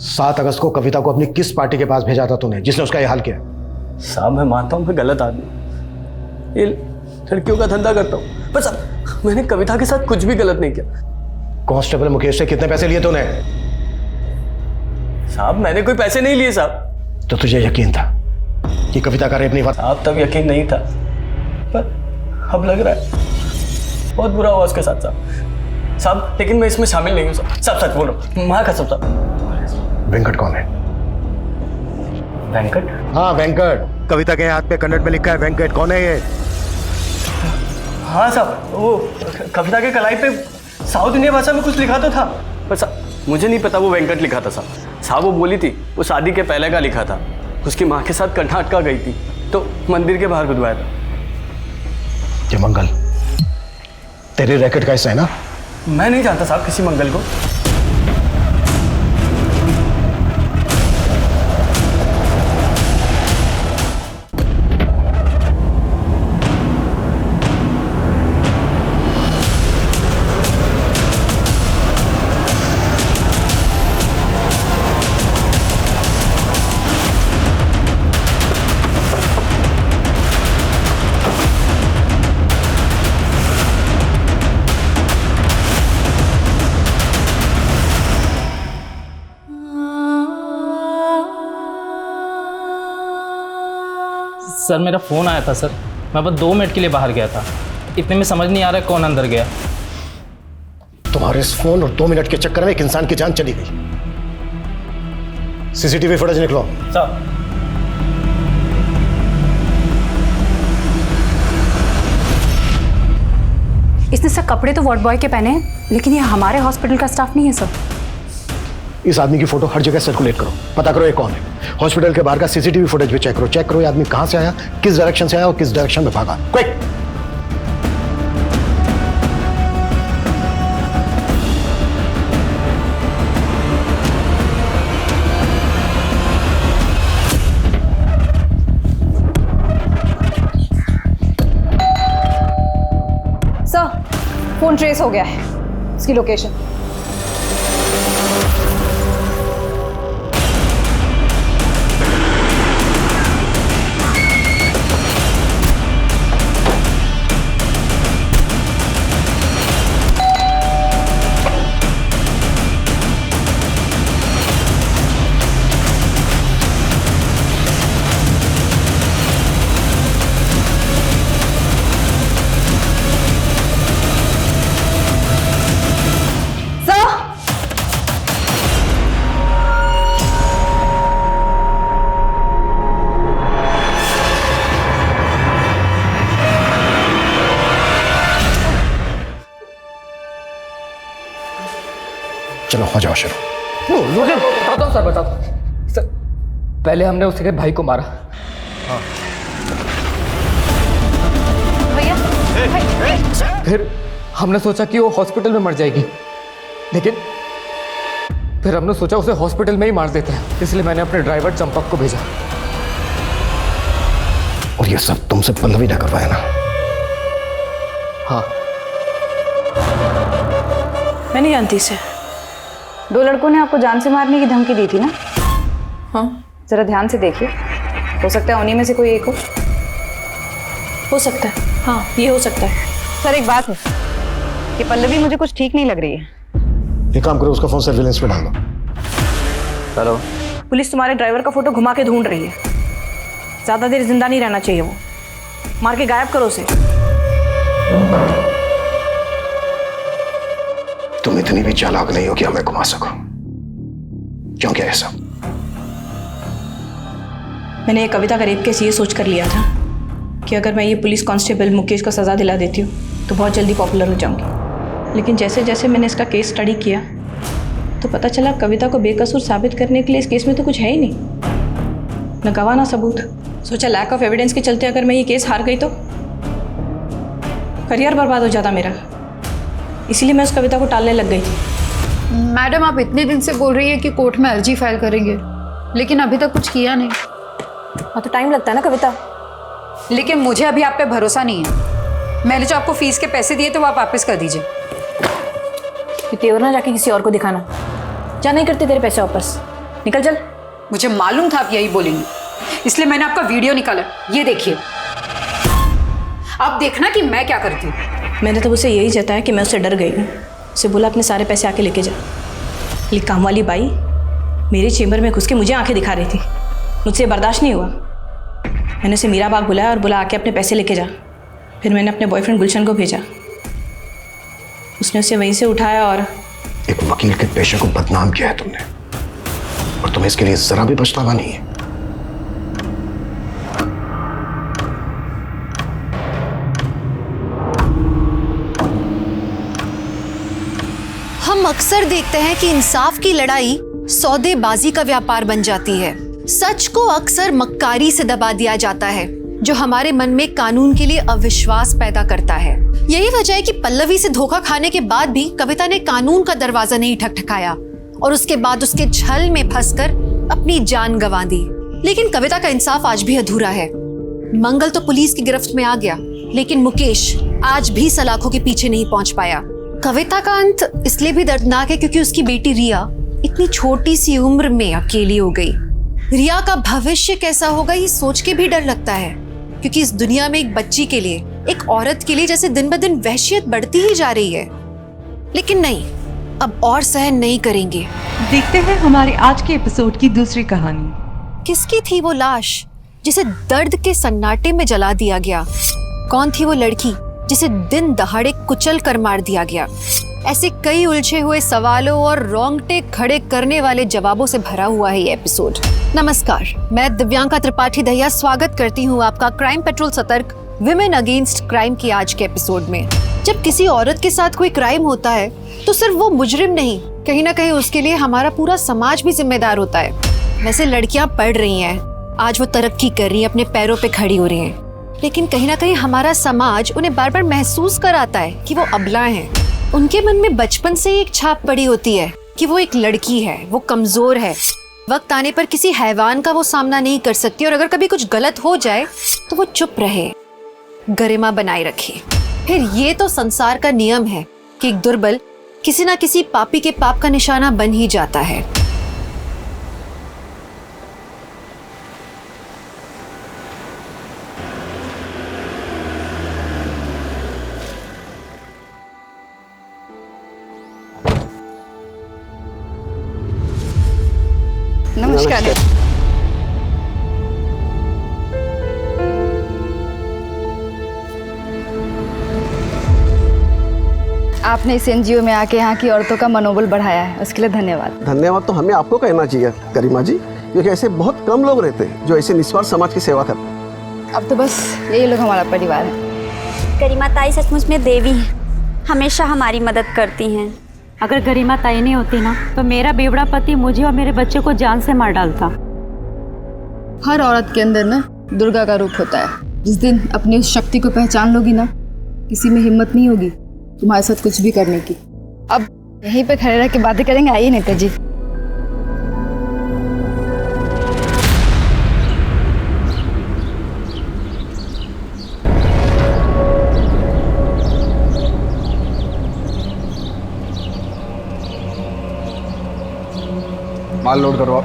7 अगस्त को कविता को अपनी किस पार्टी के पास भेजा था तूने, जिसने उसका यह हाल किया? साहब मैं मानता हूँ मैं गलत आदमी, ये लड़कियों का धंधा करता हूँ, पर साहब मैंने कविता के साथ कुछ भी गलत नहीं किया। कांस्टेबल मुकेश से कितने पैसे लिए तूने? साहब मैंने कोई पैसे नहीं लिए साहब। तो तुझे यकीन था कि कविता का रेप नहीं हुआ? साहब तब यकीन नहीं था, पर अब लग रहा है बहुत बुरा हुआ उसके साथ साहब। लेकिन मैं इसमें शामिल नहीं हूँ साहब, सच बोलो, माँ कसम साहब। वेंकट कौन है? वेंकट? हाँ वेंकट, कविता के हाथ पे कन्नड़ में लिखा है वेंकट। कौन है ये? हाँ साहब, वो कविता के कलाई पे साउथ इंडिया भाषा में कुछ लिखा तो था, पर साहब मुझे नहीं पता वो वेंकट लिखा था साहब। साहब वो बोली थी वो शादी के पहले का लिखा था, उसकी माँ के साथ कर्नाटका गई थी तो मंदिर के बाहर गुदवाया था। ये मंगल तेरे रैकेट का हिस्सा है ना? मैं नहीं जानता साहब किसी मंगल को। सर मेरा फ़ोन आया था सर, मैं बस 2 मिनट के लिए बाहर गया था। इतने में समझ नहीं आ रहा कौन अंदर गया। तुम्हारे इस फोन और 2 मिनट के चक्कर में एक इंसान की जान चली गई। सीसीटीवी फुटेज निकलो। सर इसने सर कपड़े तो वार्ड बॉय के पहने हैं, लेकिन ये हमारे हॉस्पिटल का स्टाफ नहीं है सर। इस आदमी की फोटो हर जगह सर्कुलेट करो, पता करो ये कौन है। हॉस्पिटल के बाहर का सीसीटीवी फुटेज भी चेक करो ये आदमी कहां से आया, किस डायरेक्शन से आया और किस डायरेक्शन में भागा। क्विक। सर, फोन ट्रेस हो गया है, इसकी लोकेशन। चलो हो जाओ शुरू। बताता हूँ सर, बताता हूँ सर। पहले हमने उसके भाई को मारा। फिर हमने सोचा कि वो हॉस्पिटल में मर जाएगी, लेकिन फिर हमने सोचा उसे हॉस्पिटल में ही मार देते हैं, इसलिए मैंने अपने ड्राइवर चंपक को भेजा। और ये सब तुमसे पल्लवी ने करवाया ना? हाँ। मैं नहीं जानती इसे। 2 लड़कों ने आपको जान से मारने की धमकी दी थी ना? हाँ। जरा ध्यान से देखिए, हो सकता है उन्हीं में से कोई एक हो सकता है। हाँ, ये हो सकता है। सर एक बात है, ये पल्लवी मुझे कुछ ठीक नहीं लग रही है। एक काम करो, उसका फोन सर्विलेंस पे डाल दो। हेलो। पुलिस तुम्हारे ड्राइवर का फोटो घुमा के ढूंढ रही है। ज्यादा देर जिंदा नहीं रहना चाहिए वो, मार के गायब करो उसे। तुम इतनी भी चालाक नहीं हो कि हमें घुमा सको। क्यों क्या ऐसा? मैंने ये कविता का रेप केस ये सोच कर लिया था कि अगर मैं ये पुलिस कांस्टेबल मुकेश को सज़ा दिला देती हूँ तो बहुत जल्दी पॉपुलर हो जाऊंगी। लेकिन जैसे जैसे मैंने इसका केस स्टडी किया तो पता चला कविता को बेकसूर साबित करने के लिए इस केस में तो कुछ है ही नहीं, न गवाह ना सबूत। सोचा लैक ऑफ एविडेंस के चलते अगर मैं ये केस हार गई तो करियर बर्बाद हो जाता मेरा, इसीलिए मैं उस कविता को टालने लग गई थी। मैडम, आप इतने दिन से बोल रही है कि कोर्ट में अर्जी फाइल करेंगे, लेकिन अभी तक कुछ किया नहीं। हाँ तो टाइम लगता है ना कविता। लेकिन मुझे अभी आप पे भरोसा नहीं है। मैंने जो आपको फीस के पैसे दिए थे वो आप वापस कर दीजिए। तेवर ना जाके किसी और को दिखाना, जा नहीं करते तेरे पैसे वापस, निकल चल। मुझे मालूम था आप यही बोलेंगे, इसलिए मैंने आपका वीडियो निकाला, ये देखिए। आप देखना कि मैं क्या करती हूँ। मैंने तो उसे यही जताया कि मैं उससे डर गई हूँ। उसे बोला अपने सारे पैसे आके लेके जा। लेकिन काम वाली बाई मेरे चेम्बर में घुस के मुझे आंखें दिखा रही थी, मुझसे बर्दाश्त नहीं हुआ। मैंने उसे मीरा बाग बुलाया और बोला आके अपने पैसे लेके जा। फिर मैंने अपने बॉयफ्रेंड गुलशन को भेजा, उसने उसे वहीं से उठाया और एक वकील के पेशे को बदनाम किया है तुमने, और तुम्हें इसके लिए जरा भी पछतावा नहीं है। हम अक्सर देखते हैं कि इंसाफ की लड़ाई सौदेबाजी का व्यापार बन जाती है। सच को अक्सर मक्कारी से दबा दिया जाता है, जो हमारे मन में कानून के लिए अविश्वास पैदा करता है। यही वजह है कि पल्लवी से धोखा खाने के बाद भी कविता ने कानून का दरवाजा नहीं ठकठकाया और उसके बाद उसके छल में फंसकर अपनी जान गंवा दी। लेकिन कविता का इंसाफ आज भी अधूरा है। मंगल तो पुलिस की गिरफ्त में आ गया, लेकिन मुकेश आज भी सलाखों के पीछे नहीं पहुंच पाया। कविता का अंत इसलिए भी दर्दनाक है क्योंकि उसकी बेटी रिया इतनी छोटी सी उम्र में अकेली हो गई। रिया का भविष्य कैसा होगा ये सोच के भी डर लगता है, क्योंकि इस दुनिया में एक बच्ची के लिए, एक औरत के लिए जैसे दिन ब दिन वहशियत बढ़ती ही जा रही है। लेकिन नहीं, अब और सहन नहीं करेंगे। देखते हैं हमारे आज के एपिसोड की दूसरी कहानी। किसकी थी वो लाश जिसे दर्द के सन्नाटे में जला दिया गया? कौन थी वो लड़की जिसे दिन दहाड़े कुचल कर मार दिया गया। ऐसे कई उलझे हुए सवालों और रोंगटे खड़े करने वाले जवाबों से भरा हुआ है ये एपिसोड। नमस्कार, मैं दिव्यांका त्रिपाठी दहिया स्वागत करती हूँ आपका क्राइम पेट्रोल सतर्क विमेन अगेंस्ट क्राइम के आज के एपिसोड में। जब किसी औरत के साथ कोई क्राइम होता है तो सिर्फ वो मुजरिम नहीं, कहीं ना कहीं उसके लिए हमारा पूरा समाज भी जिम्मेदार होता है। वैसे लड़कियां पढ़ रही हैं, आज वो तरक्की कर रही हैं, अपने पैरों पे खड़ी हो रही हैं, लेकिन कहीं ना कहीं हमारा समाज उन्हें बार बार महसूस कराता है कि वो अबला हैं। उनके मन में बचपन से ही एक छाप पड़ी होती है कि वो एक लड़की है, वो कमजोर है, वक्त आने पर किसी हैवान का वो सामना नहीं कर सकती, और अगर कभी कुछ गलत हो जाए तो वो चुप रहे, गरिमा बनाए रखे। फिर ये तो संसार का नियम है कि एक दुर्बल किसी ना किसी पापी के पाप का निशाना बन ही जाता है। नमस्कार। आपने इस एनजीओ में आके यहाँ की औरतों का मनोबल बढ़ाया है, उसके लिए धन्यवाद। धन्यवाद तो हमें आपको कहना चाहिए गरिमा जी, क्योंकि ऐसे बहुत कम लोग रहते हैं जो ऐसे निस्वार्थ समाज की सेवा करते हैं। अब तो बस यही लोग हमारा परिवार है। गरिमा ताई सचमुच में देवी है, हमेशा हमारी मदद करती हैं। अगर गरिमा ताई नहीं होती ना तो मेरा बेवड़ा पति मुझे और मेरे बच्चे को जान से मार डालता। हर औरत के अंदर ना दुर्गा का रूप होता है। जिस दिन अपनी उस शक्ति को पहचान लोगी ना, किसी में हिम्मत नहीं होगी तुम्हारे साथ कुछ भी करने की। अब यहीं पे खड़े रह के बातें करेंगे, आइए नेता जी। माल लोड करवाओ।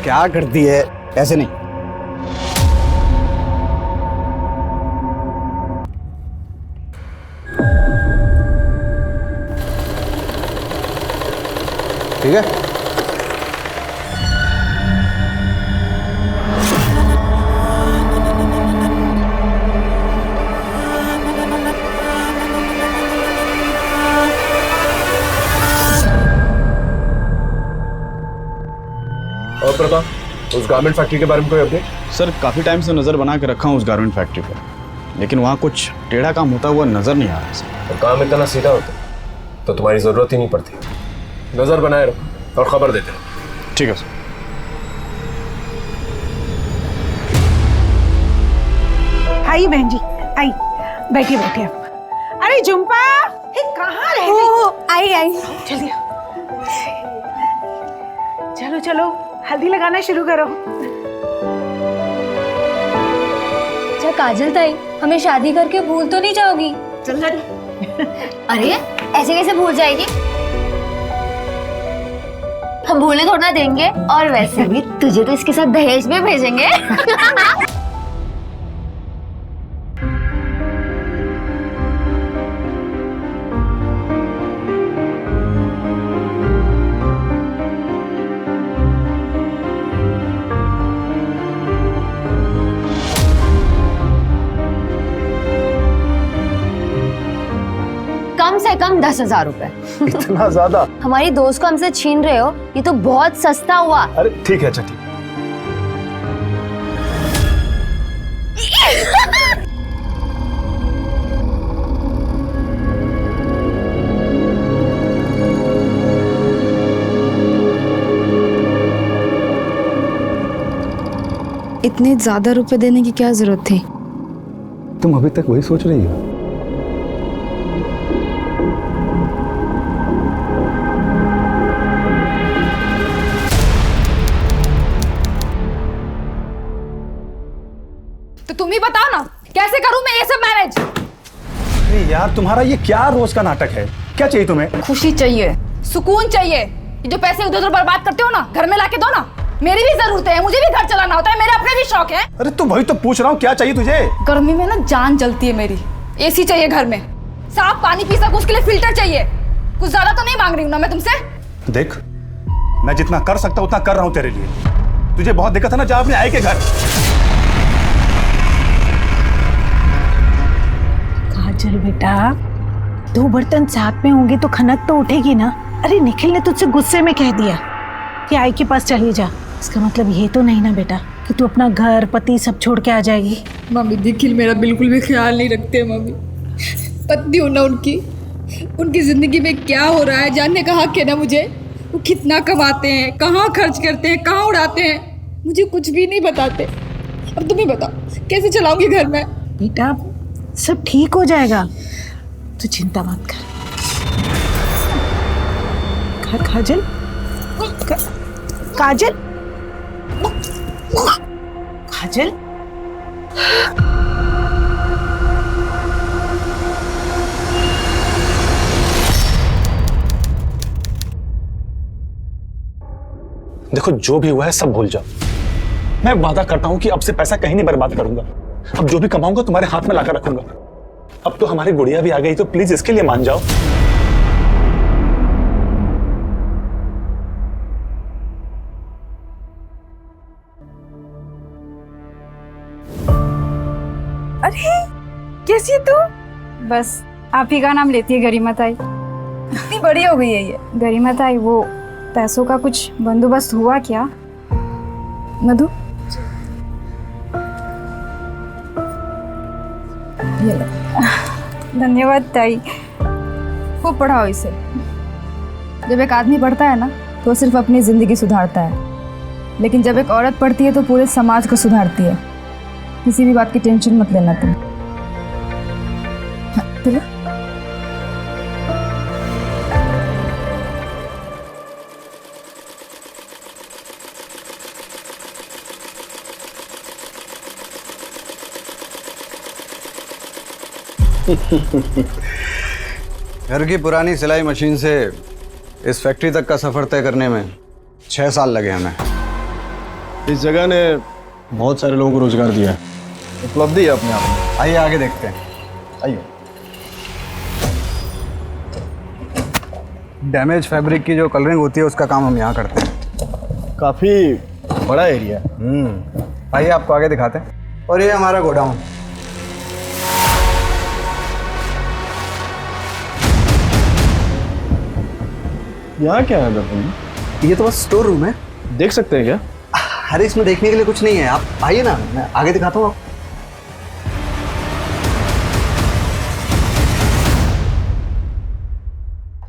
क्या करती है? ऐसे नहीं। ठीक है, और प्रताप, उस गारमेंट फैक्ट्री के बारे में कोई अपडेट? सर काफ़ी टाइम से नज़र बना के रखा हूँ उस गारमेंट फैक्ट्री पर, लेकिन वहाँ कुछ टेढ़ा काम होता हुआ नज़र नहीं आ रहा सर। तो काम इतना सीधा होता तो तुम्हारी ज़रूरत ही नहीं पड़ती। नज़र बनाए रखो और ख़बर देते रहो। ठीक है सर। आई बहन जी, आई बैठिए बैठिए। अरे जुम्पा, कहाँ रह गई? आई चलिए, चलो चलो हल्दी लगाना शुरू करो। अच्छा काजल ताई, हमें शादी करके भूल तो नहीं जाओगी? चल अरे ऐसे कैसे भूल जाएगी? हम भूलने थोड़ा देंगे, और वैसे भी तुझे तो इसके साथ दहेज में भेजेंगे। कम से कम 10,000 रुपए। इतना ज्यादा? हमारी दोस्त को हमसे छीन रहे हो, ये तो बहुत सस्ता हुआ। अरे ठीक है, अच्छा ठीक। इतने ज्यादा रुपए देने की क्या जरूरत थी? तुम अभी तक वही सोच रही हो? तो तुम ही बताओ ना, कैसे करूं मैं ये सब मैनेज? अरे यार, तुम्हारा ये क्या रोज का नाटक है? क्या चाहिए तुम्हें? खुशी चाहिए, सुकून चाहिए। ये जो पैसे उधर उधर बर्बाद करते हो ना, घर में लाके दो ना। मेरी भी जरूरत है, मुझे भी घर चलाना होता है, मेरे अपने भी शौक है। अरे तो वही तो पूछ रहा हूँ, क्या चाहिए तुझे? गर्मी में ना जान जलती है मेरी। एसी चाहिए घर में, साफ पानी पी सकूं उसके लिए फिल्टर चाहिए। कुछ ज्यादा तो नहीं मांग रही हूँ ना मैं तुमसे। देख, मैं जितना कर सकता उतना कर रहा हूँ तेरे लिए। तुझे बहुत दिक्कत है ना, जा अपने आई के घर। काजल बेटा, 2 बर्तन साथ में होंगे तो खनक तो उठेगी ना। अरे निखिल ने तुझसे गुस्से में कह दिया कि आई के पास चली जा, इसका मतलब ये तो नहीं ना बेटा कि तू अपना घर पति सब छोड़ के आ जाएगी। मम्मी निखिल मेरा बिल्कुल भी ख्याल नहीं रखते मम्मी। पत्नी हो ना उनकी ज़िंदगी में क्या हो रहा है जानने का हक है ना मुझे। वो कितना कमाते हैं, कहाँ खर्च करते हैं, कहाँ उड़ाते हैं, मुझे कुछ भी नहीं बताते। अब तुम ही बताओ कैसे चलाऊंगी घर में। बेटा सब ठीक हो जाएगा, तू चिंता मत कर। काजल काजल काजल देखो जो भी हुआ है सब भूल जाओ। मैं वादा करता हूं कि अब से पैसा कहीं नहीं बर्बाद करूंगा। अब जो भी कमाऊंगा तुम्हारे हाथ में लाकर रखूंगा। अब तो हमारी गुड़िया भी आ गई तो प्लीज इसके लिए मान जाओ। अरे कैसी है तू? बस आप ही का नाम लेती है गरिमा ताई। इतनी बड़ी हो गई है ये। गरिमा ताई वो पैसों का कुछ बंदोबस्त हुआ क्या? मधु ये लो। धन्यवाद ताई। खूब पढ़ाओ इसे। जब एक आदमी पढ़ता है ना तो सिर्फ अपनी जिंदगी सुधारता है, लेकिन जब एक औरत पढ़ती है तो पूरे समाज को सुधारती है। किसी भी बात की टेंशन मत लेना तुम। चलो घर की पुरानी सिलाई मशीन से इस फैक्ट्री तक का सफर तय करने में 6 साल लगे हमें। इस जगह ने बहुत सारे लोगों को रोजगार दिया है, उपलब्धि है अपने आप में। आइए आगे देखते हैं। आइए। डैमेज फैब्रिक की जो कलरिंग होती है उसका काम हम यहाँ करते हैं। काफी बड़ा एरिया है। आइए आपको आगे दिखाते हैं। और ये हमारा गोडाउन। यहाँ क्या है दर्पण? ये तो बस स्टोर रूम है। देख सकते हैं क्या? अरे इसमें देखने के लिए कुछ नहीं है, आप आइए ना, मैं आगे दिखाता हूँ।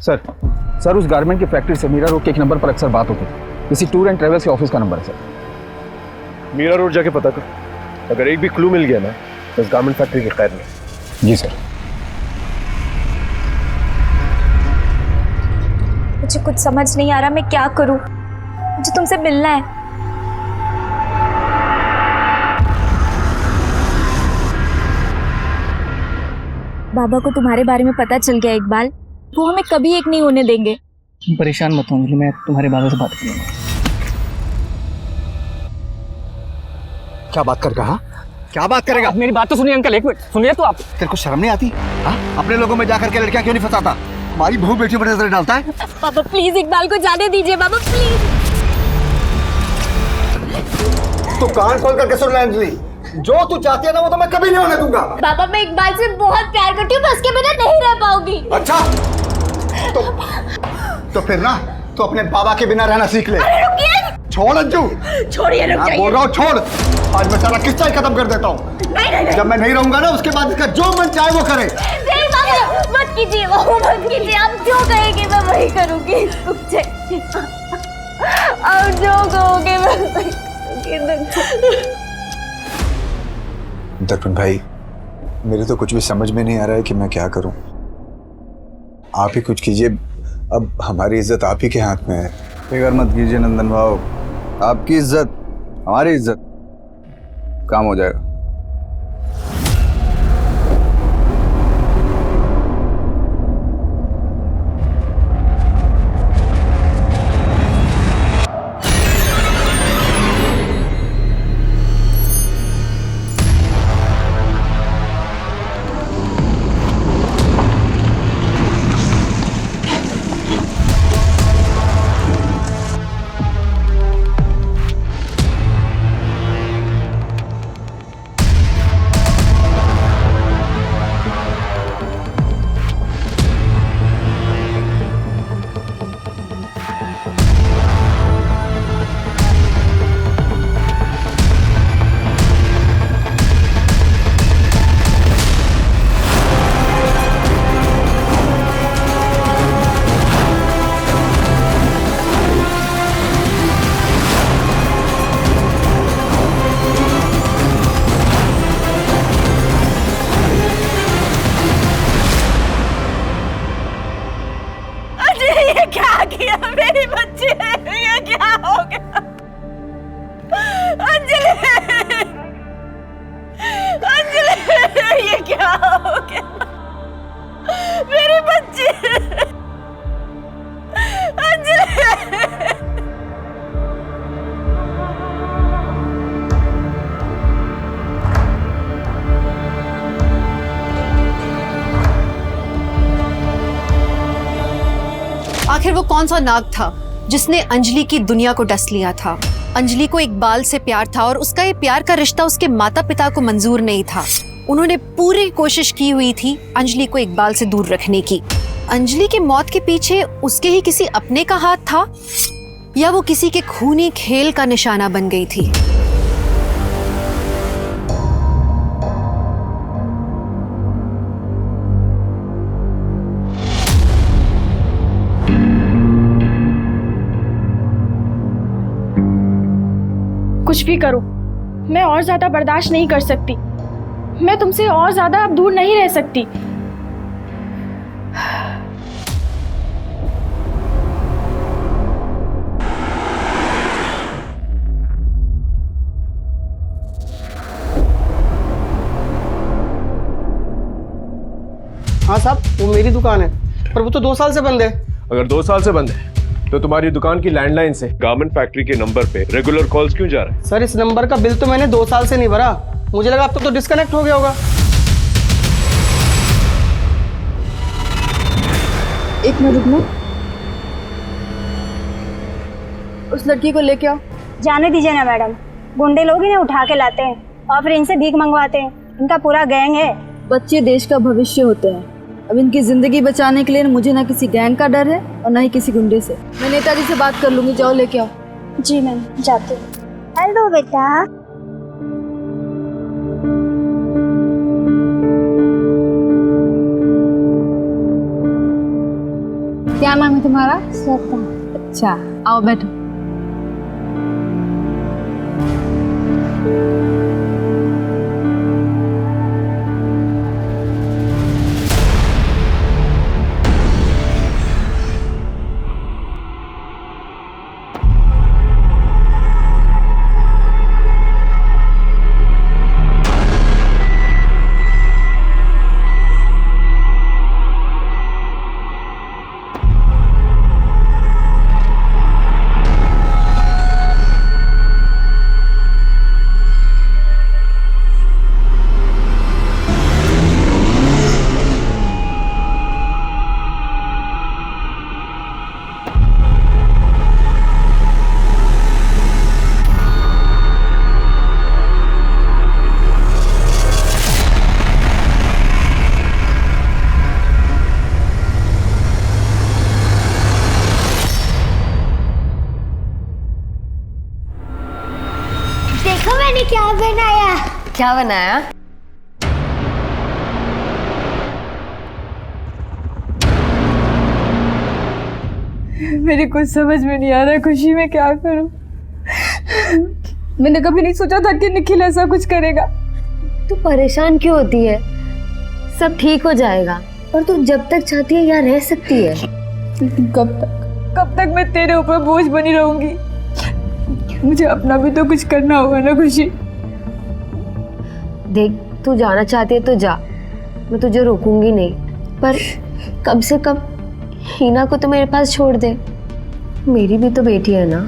सर उस गारमेंट की फैक्ट्री से मीरा रोड के एक नंबर पर अक्सर बात होती है। किसी टूर एंड ट्रेवल्स के ऑफिस का नंबर है सर। मीरा रोड जाके पता कर, अगर एक भी क्लू मिल गया ना तो इस गारमेंट फैक्ट्री के खैर नहीं। जी सर। मुझे कुछ समझ नहीं आ रहा, मैं क्या करूं? मुझे तुमसे मिलना है। बाबा को तुम्हारे बारे में पता चल गया इकबाल, वो हमें कभी एक नहीं होने देंगे। तुम परेशान मत होंगी, मैं तुम्हारे बाबा से बात कर लूंगा। क्या बात कर कहा? क्या बात करेगा? मेरी बात तो सुनिए अंकल, एक मिनट सुनिए तो आप। तेरे को शर्म नहीं आती? हाँ? अपने लोगों में जाकर के लड़कियां क्यों नहीं फंसाता? हमारी बहू बेटी पर नजर डालता है। पापा प्लीज इकबाल को जाने दीजिए बाबा, प्लीज। तू कान खोल करके सुन ले अंजलि, जो तू चाहती है ना वो तो मैं कभी नहीं होने दूंगा। बाबा मैं इकबाल से बहुत प्यार करती हूँ, मैं उसके बिना नहीं रह पाऊंगी। अच्छा तो फिर ना तो अपने बाबा के बिना रहना सीख ले। छोड़ अंजू, छोड़िए, रुक जाइए। बोल रहा हूँ छोड़। आज मैं सारा किस्सा ही खत्म कर देता हूँ। जब मैं नहीं रहूंगा ना उसके बाद इसका जो मन चाहे वो करे। नहीं बाबा मत कीजिए, वो मत कीजिए, आप जो कहेंगे मैं वही करूंगी। रुक जाइए, आप जो कहोगे मैं वही करूंगी। दर्पण भाई, मेरे तो कुछ भी समझ में नहीं आ रहा है कि मैं क्या करूं। आप ही कुछ कीजिए, अब हमारी इज्जत आप ही के हाथ में है। फिक्र मत कीजिए नंदन भाव, आपकी इज्जत हमारी इज्जत, काम हो जाएगा। आखिर वो कौन सा नाग था जिसने अंजलि की दुनिया को डस लिया था? अंजलि को इकबाल से प्यार था और उसका ये प्यार का रिश्ता उसके माता पिता को मंजूर नहीं था। उन्होंने पूरी कोशिश की हुई थी अंजलि को इकबाल से दूर रखने की। अंजलि की मौत के पीछे उसके ही किसी अपने का हाथ था या वो किसी के खूनी खेल का निशाना बन गई थी? कुछ भी करो, मैं और ज्यादा बर्दाश्त नहीं कर सकती। मैं तुमसे और ज्यादा अब दूर नहीं रह सकती। हाँ साहब, वो मेरी दुकान है, पर वो तो 2 साल से बंद है। अगर 2 साल से बंद है तो तुम्हारी दुकान की लैंडलाइन से गारमेंट फैक्ट्री के नंबर पे रेगुलर कॉल्स क्यों जा रहे हैं? सर, इस नंबर का बिल तो मैंने 2 साल से नहीं भरा। मुझे लगा अब तक तो डिस्कनेक्ट हो गया होगा। एक मिनट रुकना, उस लड़की को लेके आओ। जाने दीजिए ना मैडम, गुंडे लोग इन्हें उठा के लाते हैं और फिर इनसे भीख मंगवाते हैं। इनका पूरा गैंग है। बच्चे देश का भविष्य होते हैं। अब इनकी जिंदगी बचाने के लिए मुझे ना किसी गैंग का डर है और ना ही किसी गुंडे से। मैं नेताजी से बात कर लूंगी, जाओ लेके आओ। जी मैम, जाते हैं। हेलो बेटा। क्या नाम है तुम्हारा? श्वेता। अच्छा, आओ बैठो। क्या बनाया? मेरी कुछ समझ में नहीं आ रहा खुशी में क्या करूं। मैंने कभी नहीं सोचा था कि निखिल ऐसा कुछ करेगा। तू परेशान क्यों होती है? सब ठीक हो जाएगा और तू जब तक चाहती है यहाँ रह सकती है। कब तक मैं तेरे ऊपर बोझ बनी रहूंगी? मुझे अपना भी तो कुछ करना होगा ना खुशी। देख, तू जाना चाहती है तो जा, मैं तुझे रोकूंगी नहीं, पर कम से कम हीना को तो मेरे पास छोड़ दे। मेरी भी तो बेटी है ना।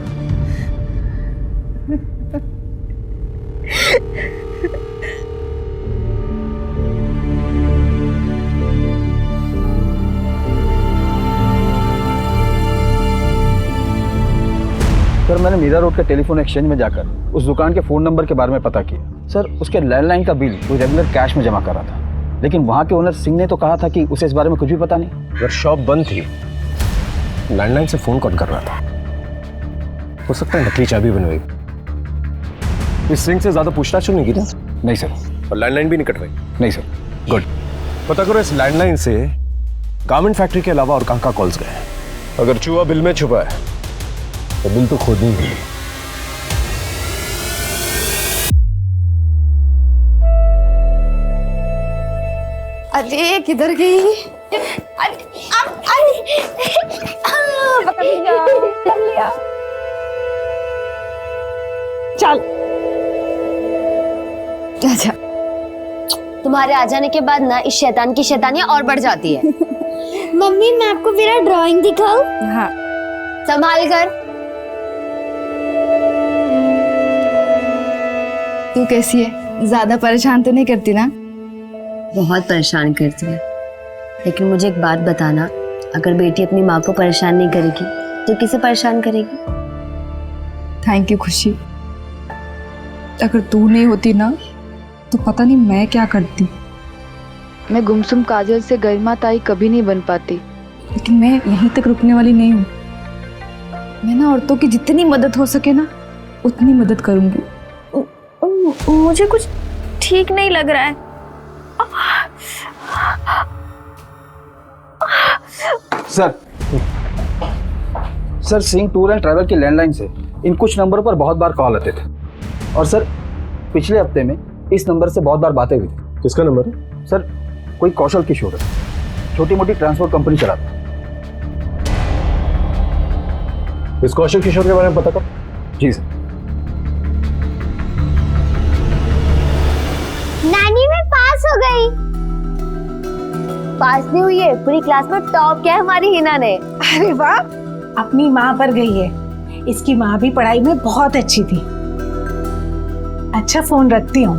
सर, मैंने मीरा रोड के टेलीफोन एक्सचेंज में जाकर उस दुकान के फ़ोन नंबर के बारे में पता किया। सर, उसके लैंडलाइन का बिल वो रेगुलर कैश में जमा कर रहा था, लेकिन वहाँ के ओनर सिंह ने तो कहा था कि उसे इस बारे में कुछ भी पता नहीं। अगर शॉप बंद थी, लैंडलाइन से फ़ोन कौन कर रहा था? हो सकता है नकली चाबी बनवाई। इस सिंह से ज़्यादा पूछताछ नहीं की ना? नहीं सर। और लैंडलाइन भी नहीं कट रही? नहीं सर। गुड। पता करो इस लैंडलाइन से गारमेंट फैक्ट्री के अलावा और कहाँ कॉल्स गए। अगर चूहा बिल में छुपा है तो बिल तो खोदनी ही है। अरे किधर गई? चल। अच्छा, तुम्हारे आ जाने के बाद ना इस शैतान की शैतानियां और बढ़ जाती है। मम्मी, मैं आपको मेरा ड्राइंग दिखाऊं? हाँ। संभाल कर। तू कैसी है? ज्यादा परेशान तो नहीं करती ना? बहुत परेशान करती है, लेकिन मुझे एक बात बताना, अगर बेटी अपनी माँ को परेशान नहीं करेगी तो किसे परेशान करेगी? थैंक यू खुशी। अगर तू नहीं होती ना तो पता नहीं मैं क्या करती। मैं गुमसुम काजल से गरिमा ताई कभी नहीं बन पाती, लेकिन मैं यहीं तक रुकने वाली नहीं हूँ। मैं ना औरतों की जितनी मदद हो सके ना उतनी मदद करूंगी। मुझे कुछ ठीक नहीं लग रहा है। Sir Singh tour and travel की लैंडलाइन से इन कुछ नंबरों पर बहुत बार कॉल आते थे और सर पिछले हफ्ते में इस नंबर से बहुत बार बातें हुई थी। किसका नंबर है? सर कोई कौशल किशोर है, छोटी मोटी ट्रांसपोर्ट कंपनी चलाता है। इस कौशल किशोर के बारे में पता कर। जी सर। नानी मैं पास हो गई। पास नहीं हुई है, पूरी क्लास में टॉप किया हमारी हिना ने। अरे वाह, अपनी माँ पर गई है। इसकी माँ भी पढ़ाई में बहुत अच्छी थी। अच्छा फोन रखती हूँ।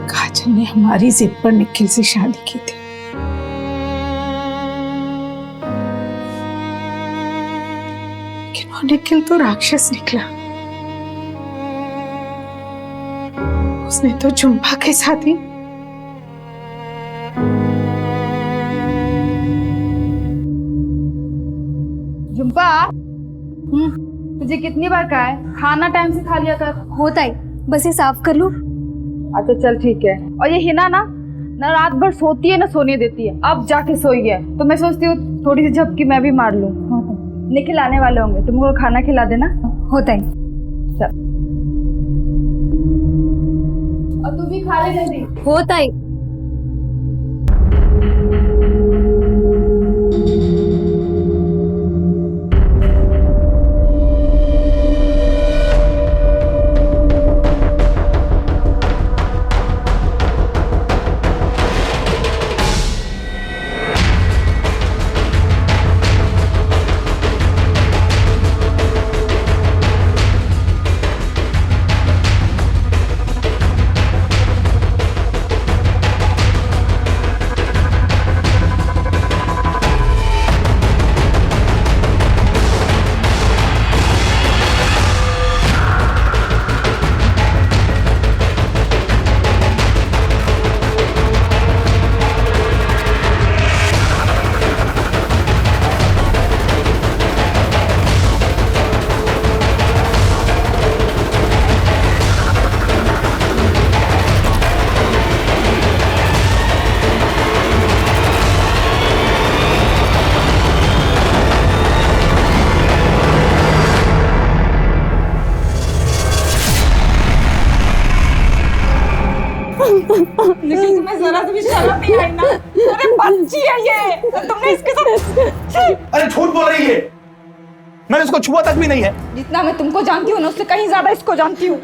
काजल ने हमारी जिद पर निखिल से शादी की थी। लेकिन वो निखिल तो राक्षस निकला। उसने तो झुम्पा के साथ ही झुम्पा, तुझे कितनी बार कहा है खाना टाइम से खा लिया कर। होता है, बस ये साफ कर लूं। अच्छा चल ठीक है। और ये हिना ना रात भर सोती है ना सोने देती है। अब जाके सोई है तो मैं सोचती हूँ थोड़ी सी झपकी मैं भी मार लूं। निखिल आने वाले होंगे, तुमको खाना खिला देना। होता है। चल और तू भी खा ले जल्दी। होता है। लेकिन तुम्हें जरा सी भी शर्म नहीं आई ना? अरे बच्ची है ये, तुमने इसके साथ। अरे झूठ बोल रही है, मैंने उसको छुआ तक भी नहीं है। जितना मैं तुमको जानती हूँ ना उससे कहीं ज्यादा इसको जानती हूँ।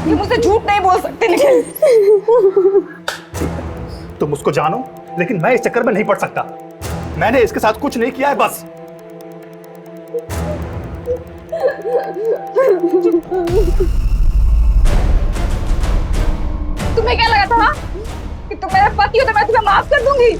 ये मुझसे झूठ नहीं बोल सकते। निखिल तुम उसको जानो, लेकिन मैं इस चक्कर में नहीं पड़ सकता। मैंने इसके साथ कुछ नहीं किया है बस। तुम्हें क्या लगा था कि तुम मेरा पति हो तो मैं तुम्हें माफ कर दूंगी?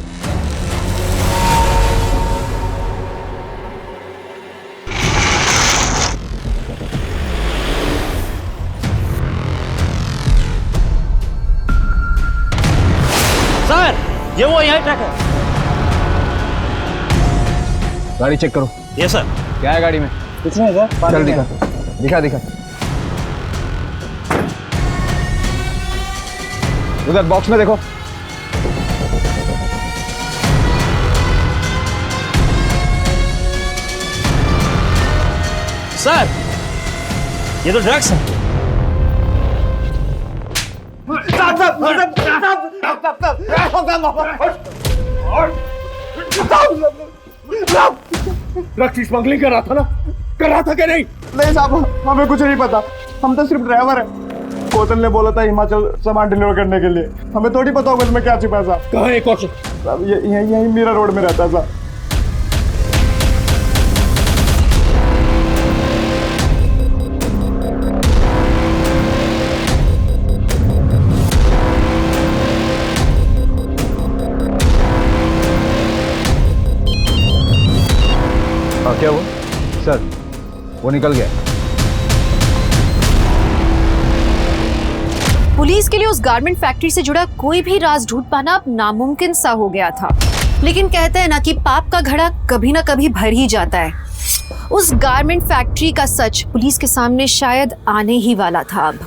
सर ये वो यही ट्रक है। गाड़ी चेक करो। ये सर। क्या है गाड़ी में? कुछ नहीं सर। चल दिखा दिखा दिखा। उधर बॉक्स में देखो। सर ये तो ड्रग्स है। ड्रग्स की स्मगलिंग कर रहा था ना? कर रहा था कि नहीं? नहीं साहब, हमें कुछ नहीं पता। हम तो सिर्फ ड्राइवर है। कौशल ने बोला था हिमाचल सामान डिलीवर करने के लिए। हमें थोड़ी पता होगा इसमें क्या छिपा है साहब। कहाँ है कौशल? साहब यही मीरा रोड में रहता है साहब। हाँ क्या हुआ? सर वो निकल गया। पुलिस के लिए उस गारमेंट फैक्ट्री से जुड़ा कोई भी राज ढूंढ पाना अब नामुमकिन सा हो गया था। लेकिन कहते हैं ना कि पाप का घड़ा कभी ना कभी भर ही जाता है। उस गारमेंट फैक्ट्री का सच पुलिस के सामने शायद आने ही वाला था अब।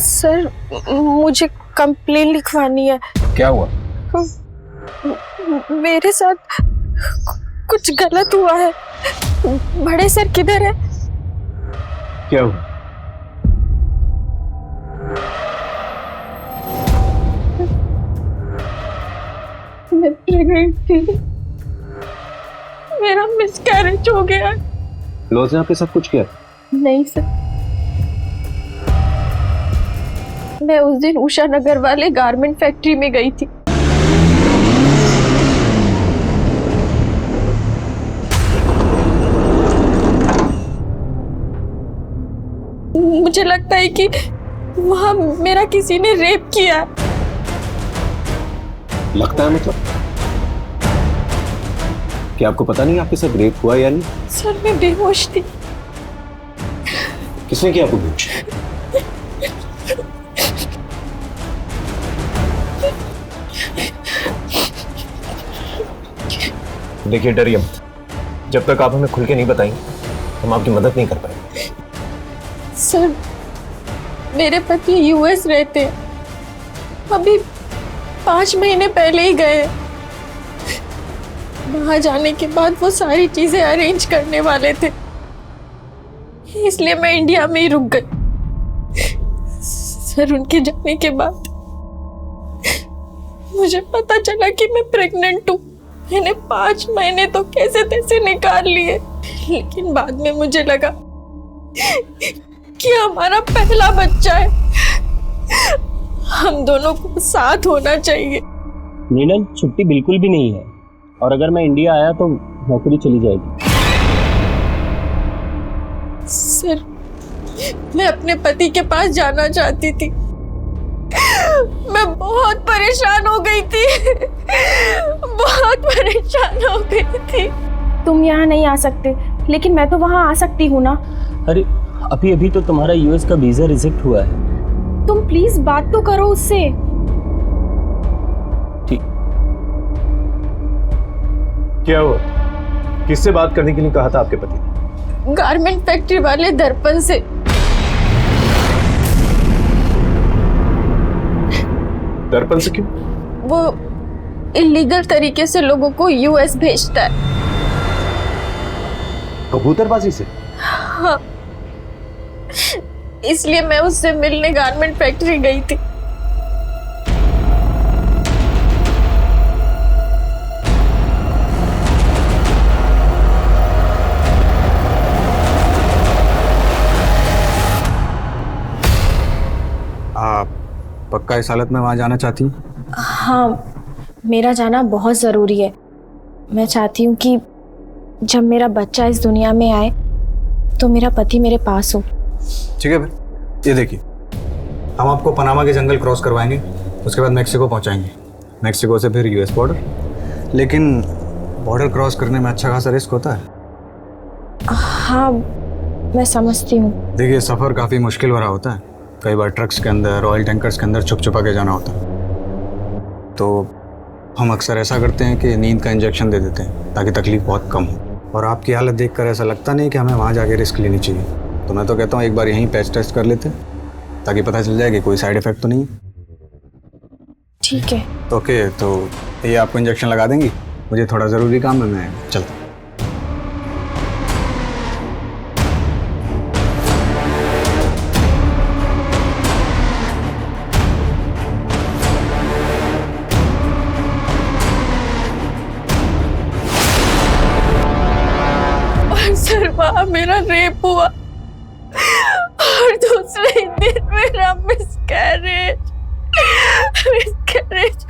सर मुझे कंप्लेन लिखवानी है। क्या हुआ? मेरे साथ कुछ गलत हुआ है। बड़े सर किधर है? क्या हुआ? मैं प्रेग्नेंट थी, मेरा मिसकैरेज हो गया। लॉज ने आपके साथ कुछ किया? नहीं सर, मैं उस दिन उषा नगर वाले गारमेंट फैक्ट्री में गई थी। मुझे लगता है कि वहां मेरा किसी ने रेप किया। लगता है मतलब? क्या आपको पता नहीं आपके साथ रेप हुआ या नहीं? सर मैं बेहोश थी। किसने किया आपको बेहोश? देखिए डरिए मत, जब तक आप हमें खुल के नहीं बताएंगे हम आपकी मदद नहीं कर पाएंगे। सर मेरे पति यूएस रहते हैं, अभी 5 महीने पहले ही गए। वहां जाने के बाद वो सारी चीजें अरेंज करने वाले थे, इसलिए मैं इंडिया में ही रुक गई। सर उनके जाने के बाद मुझे पता चला कि मैं प्रेग्नेंट हूँ। मैंने 5 महीने तो कैसे तैसे निकाल लिए, लेकिन बाद में मुझे लगा कि हमारा पहला बच्चा है, हम दोनों को साथ होना चाहिए। नीलम छुट्टी बिल्कुल भी नहीं है, और अगर मैं इंडिया आया तो नौकरी चली जाएगी। सर मैं अपने पति के पास जाना चाहती थी, मैं बहुत परेशान हो गई थी, बहुत परेशान हो गई थी। तुम यहाँ नहीं आ सकते, लेकिन मैं तो वहाँ आ सकती हूँ ना। अरे अभी अभी तो तुम्हारा यूएस का वीजा रिजेक्ट हुआ है। तुम प्लीज बात तो करो उससे। ठीक। क्या हुआ? किससे बात करने के लिए कहा था आपके पति? गारमेंट फैक्ट्री वाले दर्पण से। दर्पण से क्यों? वो इलीगल तरीके से लोगों को यूएस भेजता है। कबूतरबाजी से? हाँ, इसलिए मैं उससे मिलने गारमेंट फैक्ट्री गई थी। आप पक्का इस हालत में वहाँ जाना चाहती हैं? हाँ, मेरा जाना बहुत ज़रूरी है। मैं चाहती हूँ कि जब मेरा बच्चा इस दुनिया में आए तो मेरा पति मेरे पास हो। ठीक है फिर, ये देखिए, हम आपको पनामा के जंगल क्रॉस करवाएंगे, उसके बाद मैक्सिको पहुँचाएंगे, मैक्सिको से फिर यूएस बॉर्डर। लेकिन बॉर्डर क्रॉस करने में अच्छा खासा रिस्क होता है। हाँ मैं समझती हूँ। देखिए सफ़र काफ़ी मुश्किल भरा होता है, कई बार ट्रक्स के अंदर, ऑयल टैंकर्स के अंदर छुप छुपा के जाना होता है। तो हम अक्सर ऐसा करते हैं कि नींद का इंजेक्शन दे देते हैं ताकि तकलीफ बहुत कम हो। और आपकी हालत देखकर ऐसा लगता नहीं कि हमें वहाँ जाके रिस्क लेनी चाहिए, तो मैं तो कहता हूँ एक बार यहीं पैच टेस्ट कर लेते हैं ताकि पता चल जाए कि कोई साइड इफेक्ट तो नहीं। ठीक है। ओके, तो ये आपको इंजेक्शन लगा देंगी, मुझे थोड़ा ज़रूरी काम है, मैं चलता हूँ। सर वहाँ मेरा रेप हुआ और दूसरे दिन मेरा मिसकैरेज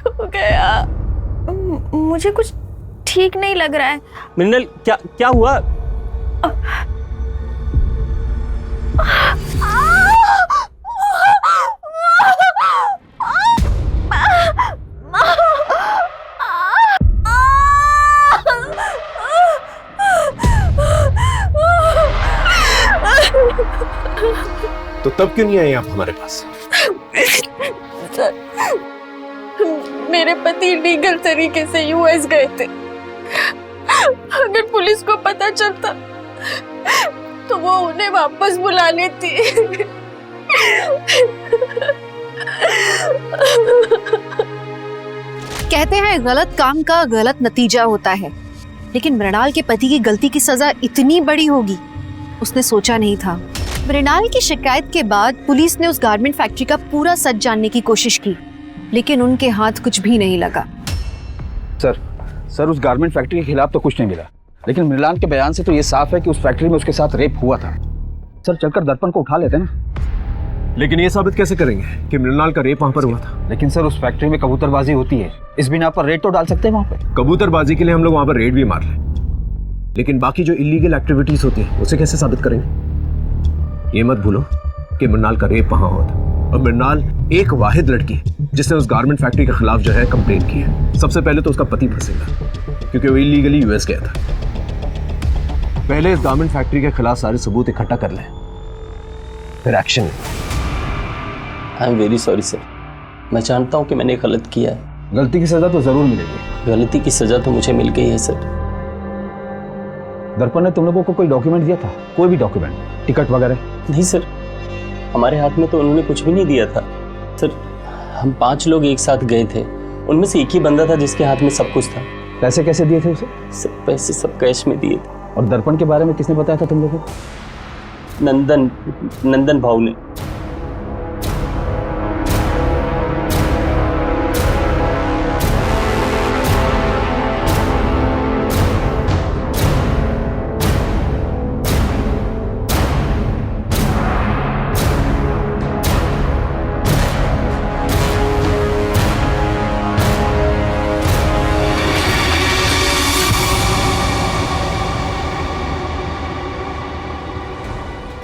हो गया। मुझे कुछ ठीक नहीं लग रहा है। मृणाल क्या क्या हुआ? तो तब क्यों नहीं आए आप हमारे पास? सर, मेरे पति लीगल तरीके से यूएस गए थे। अगर पुलिस को पता चलता तो वो उन्हें वापस बुला लेती। कहते हैं गलत काम का गलत नतीजा होता है, लेकिन मृणाल के पति की गलती की सजा इतनी बड़ी होगी उसने सोचा नहीं था। मृणाल की शिकायत के बाद पुलिस ने उस गारमेंट फैक्ट्री का पूरा सच जानने की कोशिश की, लेकिन उनके हाथ कुछ भी नहीं लगा। सर उस गारमेंट फैक्ट्री के खिलाफ तो कुछ नहीं मिला, लेकिन मृणाल के बयान से तो ये साफ है कि उस फैक्ट्री में उसके साथ रेप हुआ था। सर चलकर दर्पण को उठा लेते ना। लेकिन ये साबित कैसे करेंगे कि मृणाल का रेप वहां पर हुआ था? लेकिन सर उस फैक्ट्री में कबूतरबाजी होती है, इस बिना पर रेड तो डाल सकते हैं वहां पर। कबूतरबाजी के लिए हम लोग वहां पर रेड भी मार लें, लेकिन बाकी जो इलीगल एक्टिविटीज होती है उसे कैसे साबित करेंगे? ये मत भूलो कि मृणाल का रेप वहां हुआ था, और मृणाल एक वाहिद लड़की जिसने उस गारमेंट फैक्ट्री के खिलाफ जो है कंप्लेंट की है। सबसे पहले तो उसका पति फंसेगा क्योंकि वो इलीगली यूएस गया था। पहले इस गारमेंट फैक्ट्री के खिलाफ सारे सबूत इकट्ठा कर लें, फिर action. I am very sorry sir, मैं जानता हूँ कि मैंने गलत किया है। गलती की सजा तो जरूर मिलेगी। गलती की सजा तो मुझे मिल गई है सर। दर्पण ने तुम लोगों को कोई डॉक्यूमेंट दिया था? कोई भी डॉक्यूमेंट, टिकट वगैरह? नहीं सर, हमारे हाथ में तो उन्होंने कुछ भी नहीं दिया था सर। हम 5 लोग एक साथ गए थे, उनमें से एक ही बंदा था जिसके हाथ में सब कुछ था। पैसे कैसे दिए थे उसे? सब पैसे सब कैश में दिए थे। और दर्पण के बारे में किसने बताया था तुम लोगों को? नंदन भाऊ ने।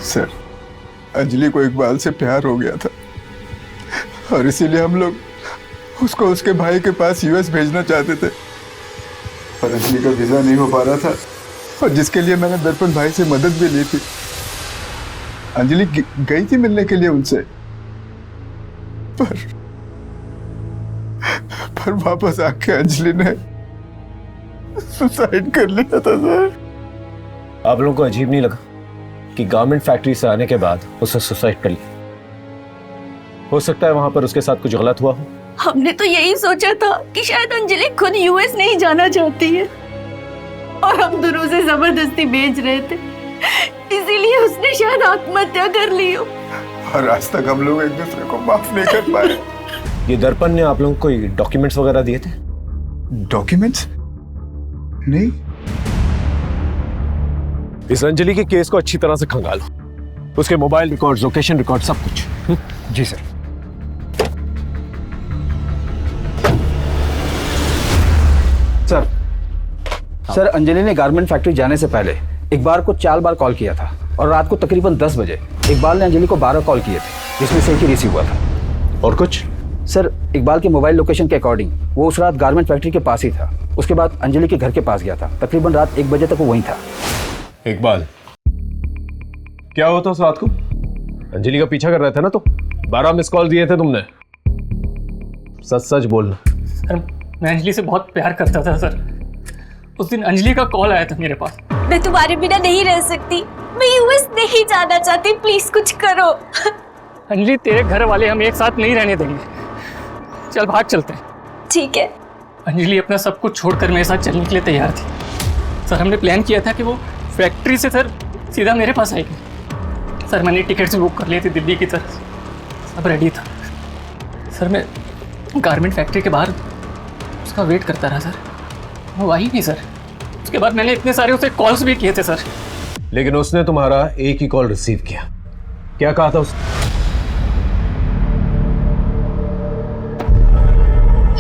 सर, अंजलि को इकबाल से प्यार हो गया था और इसीलिए हम लोग उसको उसके भाई के पास यूएस भेजना चाहते थे, पर अंजलि का वीजा नहीं हो पा रहा था, और जिसके लिए मैंने दर्पण भाई से मदद भी ली थी। अंजलि गई थी मिलने के लिए उनसे, पर वापस आके अंजलि ने सुसाइड कर लिया था सर। आप लोगों को अजीब नहीं लगा कि गारमेंट फैक्ट्री से आने के बाद उसने सुसाइड कर लिया? हो सकता है वहां पर उसके साथ कुछ गलत हुआ हो। हमने तो यही सोचा था कि शायद अंजलि खुद यूएस नहीं जाना चाहती है और हम दोनों से जबरदस्ती भेज रहे थे, इसीलिए उसने शायद आत्महत्या कर ली हो। और आज तक हम लोग एक दूसरे को माफ नहीं कर पाए। ये दर्पण ने आप लोगों को कोई डॉक्यूमेंट्स वगैरह दिए थे? डॉक्यूमेंट्स? नहीं। इस अंजलि के केस को अच्छी तरह से खंगालो, उसके मोबाइल रिकॉर्ड, लोकेशन रिकॉर्ड, सब कुछ। जी सर। सर अंजलि ने गारमेंट फैक्ट्री जाने से पहले इकबाल को 4 बार कॉल किया था, और रात को तकरीबन 10 बजे इकबाल ने अंजलि को 12 कॉल किए थे, जिसमें से एक ही रिसीव हुआ था। और कुछ? सर इकबाल के मोबाइल लोकेशन के अकॉर्डिंग वो उस रात गारमेंट फैक्ट्री के पास ही था। उसके बाद अंजलि के घर के पास गया था, तकरीबन रात 1 बजे तक वो वहीं था। इकबाल क्या हुआ था उस रात को? अंजलि का पीछा कर रहे थे ना, तो 12 मिस कॉल दिए थे तुमने। सच सच बोलना। सर मैं अंजलि से बहुत प्यार करता था सर। उस दिन अंजलि का कॉल आया था मेरे पास। मैं तुम्हारे बिना नहीं रह सकती, मैं यूएस नहीं जाना चाहती, प्लीज कुछ करो। अंजलि तेरे घर वाले हम एक साथ नहीं रहने देंगे, चल भाग चलते हैं। ठीक है। अंजलि अपना सब कुछ छोड़कर मेरे साथ चलने के लिए तैयार थी सर। हमने प्लान किया था कि वो फैक्ट्री से सर सीधा मेरे पास आएगी सर। मैंने टिकट्स बुक कर लिए थे दिल्ली की तरफ, सब रेडी था सर। मैं गारमेंट फैक्ट्री के बाहर उसका वेट करता रहा सर, वो आई नहीं सर। उसके बाद मैंने इतने सारे उसे कॉल्स भी किए थे सर। लेकिन उसने तुम्हारा एक ही कॉल रिसीव किया। क्या कहा था उसने?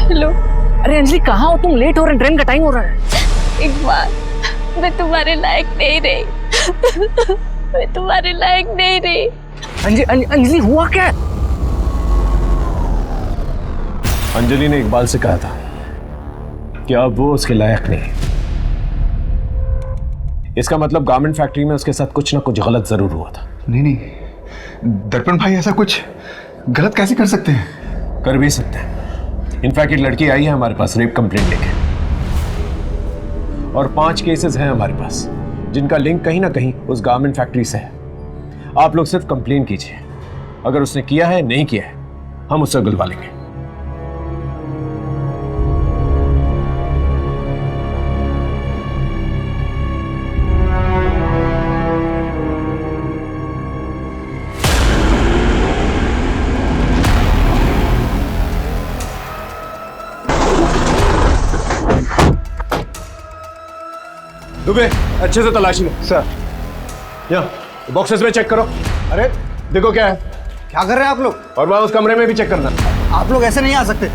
हेलो। अरे अंजलि कहाँ हो तुम? लेट हो रहे, ट्रेन का टाइम हो रहा है। इकबाल, मैं तुम्हारे लायक नहीं रही। मैं तुम्हारे लायक नहीं रही। अंजलि हुआ क्या? अंजलि ने इकबाल से कहा था कि अब वो उसके लायक नहीं। इसका मतलब गारमेंट फैक्ट्री में उसके साथ कुछ ना कुछ गलत जरूर हुआ था। नहीं, दर्पण भाई ऐसा कुछ गलत कैसे कर सकते हैं? कर भी सकते हैं। इनफैक्ट एक लड़की आई है हमारे पास रेप कंप्लेंट लेके, और 5 केसेस हैं हमारे पास जिनका लिंक कहीं ना कहीं उस गारमेंट फैक्ट्री से है। आप लोग सिर्फ कंप्लेन कीजिए, अगर उसने किया है नहीं किया है हम उससे गुलवा लेंगे। दुबे अच्छे से तलाशी लो। सर। यहाँ बॉक्सेस में चेक करो। अरे देखो क्या है। क्या कर रहे हैं आप लोग? और वहां उस कमरे में भी चेक करना। आप लोग ऐसे नहीं आ सकते।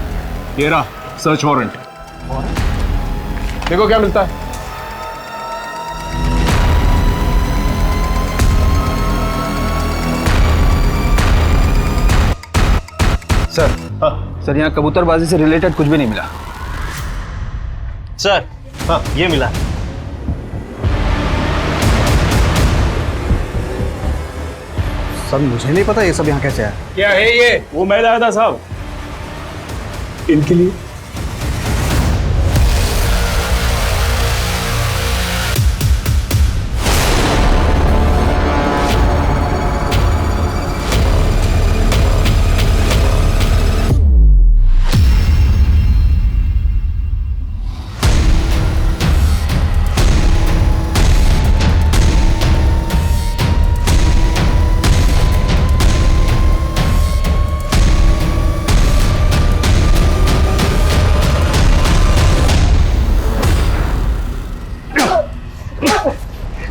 ये रहा सर्च वारंट। देखो क्या मिलता है। सर। सर यहाँ कबूतरबाजी से रिलेटेड कुछ भी नहीं मिला। सर हाँ ये मिला। सर मुझे नहीं पता ये सब यहाँ कैसे आया। क्या है ये? वो मैं लाया था साहब इनके लिए।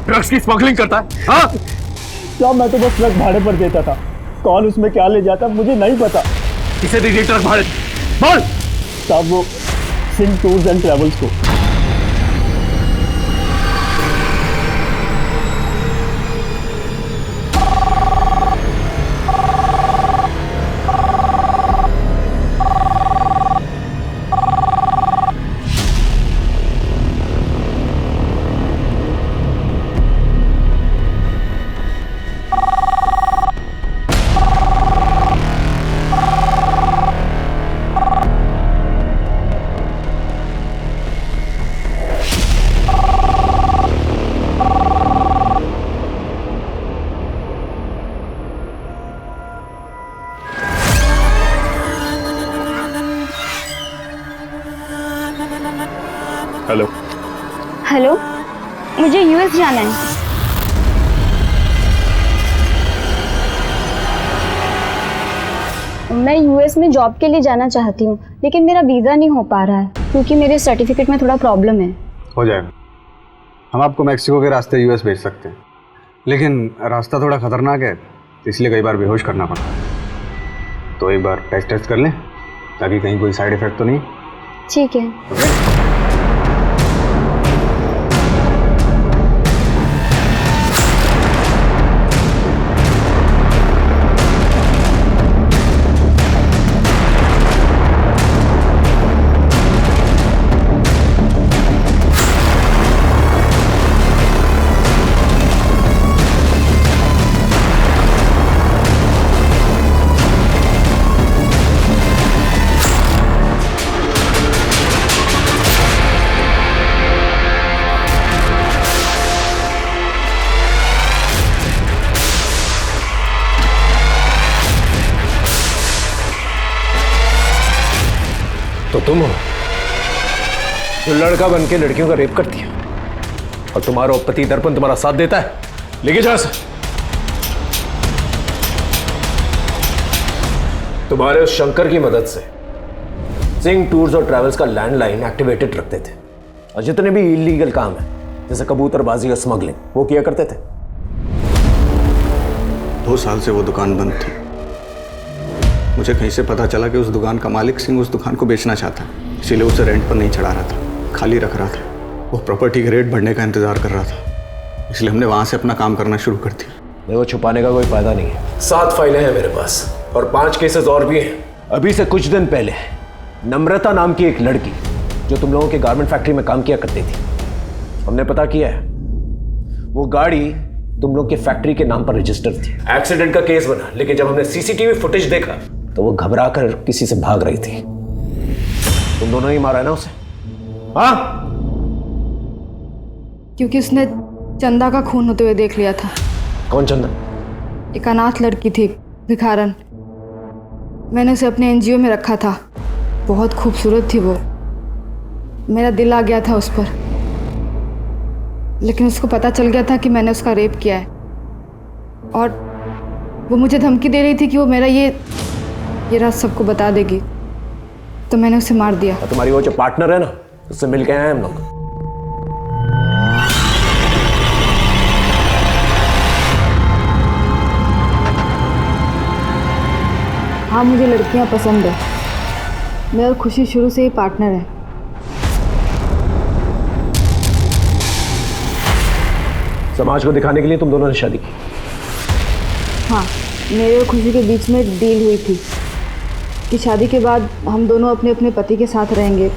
ड्रग्स की स्मगलिंग करता है? हाँ साहब मैं तो बस ट्रक भाड़े पर देता था, कौन उसमें क्या ले जाता मुझे नहीं पता। किसे दी थी ट्रक भाड़े? बोल। साहब वो सिंह टूर्स एंड ट्रेवल्स को। हेलो। हेलो, मुझे यूएस जाना है। मैं यूएस में जॉब के लिए जाना चाहती हूँ, लेकिन मेरा वीज़ा नहीं हो पा रहा है क्योंकि मेरे सर्टिफिकेट में थोड़ा प्रॉब्लम है। हो जाएगा, हम आपको मैक्सिको के रास्ते यूएस भेज सकते हैं, लेकिन रास्ता थोड़ा खतरनाक है इसलिए कई बार बेहोश करना पड़ता है। तो एक बार टेस्ट कर लें ताकि कहीं कोई साइड इफेक्ट तो नहीं। ठीक है। तो तुम हो जो लड़का बन के लड़कियों का रेप करती है और तुम्हारा पति दर्पण तुम्हारा साथ देता है। लेके जाओ। तुम्हारे उस शंकर की मदद से सिंह टूर्स और ट्रैवल्स का लैंडलाइन एक्टिवेटेड रखते थे और जितने भी इलीगल काम है जैसे कबूतरबाजी और स्मगलिंग वो किया करते थे। 2 साल से वो दुकान बंद थी। मुझे कहीं से पता चला कि उस दुकान का मालिक सिंह उस दुकान को बेचना चाहता है, इसीलिए उसे रेंट पर नहीं चढ़ा रहा था, खाली रख रहा था। वो प्रॉपर्टी के रेट बढ़ने का इंतजार कर रहा था, इसलिए हमने वहां से अपना काम करना शुरू कर दिया। देखो, छुपाने का कोई फायदा नहीं है। 7 फाइलें हैं मेरे पास और 5 केसेस और भी हैं। अभी से कुछ दिन पहले नम्रता नाम की एक लड़की जो तुम लोगों के गारमेंट फैक्ट्री में काम किया करती थी, हमने पता किया है वो गाड़ी तुम लोग के फैक्ट्री के नाम पर रजिस्टर थी। एक्सीडेंट का केस बना, लेकिन जब हमने सीसीटीवी फुटेज देखा तो वो घबरा कर किसी से भाग रही थी। तुम दोनों ही मारा है ना उसे? हाँ, क्योंकि उसने चंदा का खून होते हुए देख लिया था। कौन चंदा? एक अनाथ लड़की थी, भिखारन। मैंने उसे अपने एनजीओ में रखा था। बहुत खूबसूरत थी वो। मेरा दिल आ गया था उस पर, लेकिन उसको पता चल गया था कि मैंने उसका रेप किया है, और वो मुझे धमकी दे रही थी कि वो मेरा ये राज सबको बता देगी, तो मैंने उसे मार दिया। और तुम्हारी वो जो पार्टनर है ना, उससे मिल के आए हम लोग। हाँ, मुझे लड़कियां पसंद है। मैं और खुशी शुरू से ही पार्टनर है। समाज को दिखाने के लिए तुम दोनों ने शादी की? हाँ, मेरे और खुशी के बीच में डील हुई थी कि शादी के बाद हम दोनों अपने अपने पति के साथ रहेंगे,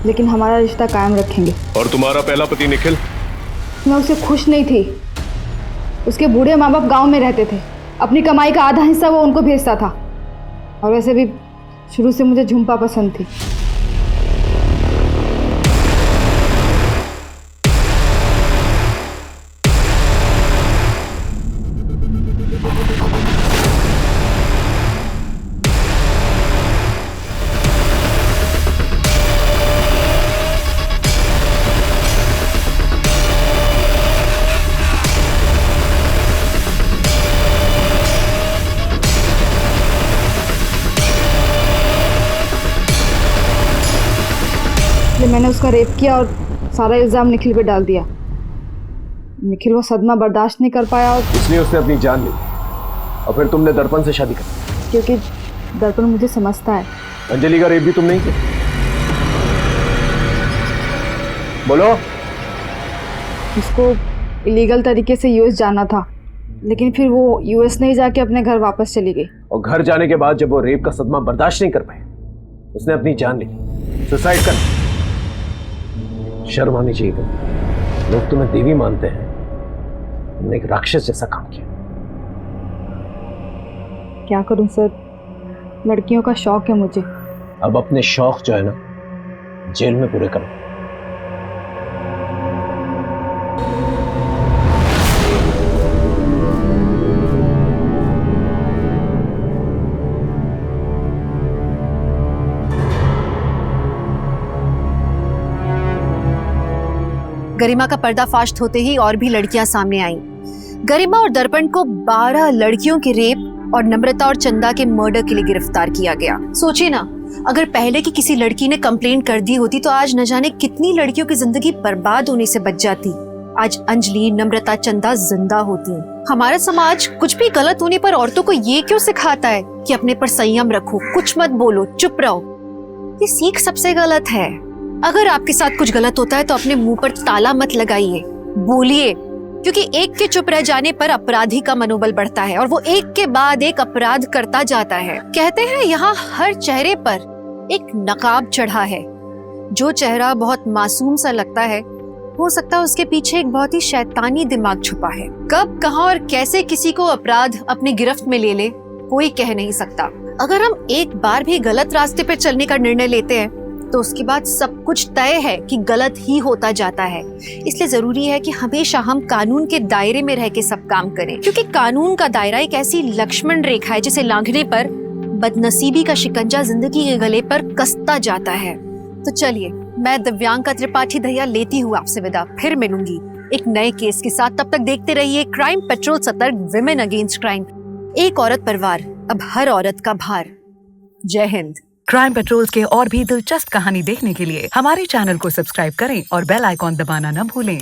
लेकिन हमारा रिश्ता कायम रखेंगे। और तुम्हारा पहला पति निखिल? मैं उससे खुश नहीं थी। उसके बूढ़े माँ बाप गाँव में रहते थे। अपनी कमाई का आधा हिस्सा वो उनको भेजता था। और वैसे भी शुरू से मुझे झुम्पा पसंद थी। मैंने उसका रेप किया और सारा इल्ज़ाम निखिल पे डाल दिया। निखिल वो सदमा बर्दाश्त नहीं कर पाया और इसलिए उसने अपनी जान ली। और फिर तुमने दर्पण से शादी कर? क्योंकि दर्पण मुझे समझता है। अंजलि का रेप भी तुम नहीं किया? बोलो। उसको इलीगल तरीके से यूएस जाना था, लेकिन फिर वो यूएस नहीं जाके अपने घर वापस चली गई। और घर जाने के बाद जब वो रेप का सदमा बर्दाश्त नहीं कर पाए, उसने अपनी जान ली, सुसाइड कर। शर्म आनी चाहिए तुम्हें। लोग तुम्हें देवी मानते हैं, तुमने एक राक्षस जैसा काम किया। क्या करूं सर, लड़कियों का शौक है मुझे। अब अपने शौक जो है ना, जेल में पूरे करो। गरिमा का पर्दाफाश होते ही और भी लड़कियां सामने आईं। गरिमा और दर्पण को 12 लड़कियों के रेप और नम्रता और चंदा के मर्डर के लिए गिरफ्तार किया गया। सोचिए ना, अगर पहले की किसी लड़की ने कंप्लेंट कर दी होती तो आज न जाने कितनी लड़कियों की जिंदगी बर्बाद होने से बच जाती। आज अंजलि, नम्रता, चंदा जिंदा होती। हमारा समाज कुछ भी गलत होने पर औरतों को ये क्यों सिखाता है कि अपने पर संयम रखो, कुछ मत बोलो, चुप रहो? ये सीख सबसे गलत है। अगर आपके साथ कुछ गलत होता है तो अपने मुंह पर ताला मत लगाइए, बोलिए, क्योंकि एक के चुप रह जाने पर अपराधी का मनोबल बढ़ता है और वो एक के बाद एक अपराध करता जाता है। कहते हैं यहाँ हर चेहरे पर एक नकाब चढ़ा है। जो चेहरा बहुत मासूम सा लगता है, हो सकता है उसके पीछे एक बहुत ही शैतानी दिमाग छुपा है। कब, कहां और कैसे किसी को अपराध अपनी गिरफ्त में ले ले, कोई कह नहीं सकता। अगर हम एक बार भी गलत रास्ते पे चलने का निर्णय लेते हैं तो उसके बाद सब कुछ तय है कि गलत ही होता जाता है। इसलिए जरूरी है कि हमेशा हम कानून के दायरे में रह के सब काम करें, क्योंकि कानून का दायरा एक ऐसी लक्ष्मण रेखा है जिसे लांघने पर बदनसीबी का शिकंजा जिंदगी के गले पर कसता जाता है। तो चलिए, मैं दिव्यांका त्रिपाठी दहिया लेती हूँ आपसे विदा। फिर मिलूंगी एक नए केस के साथ। तब तक देखते रहिए क्राइम पेट्रोल सतर्क, विमेन अगेंस्ट क्राइम। एक औरत पर वार, अब हर औरत का भार। जय हिंद। क्राइम पेट्रोल के और भी दिलचस्प कहानी देखने के लिए हमारे चैनल को सब्सक्राइब करें और बेल आइकॉन दबाना न भूलें।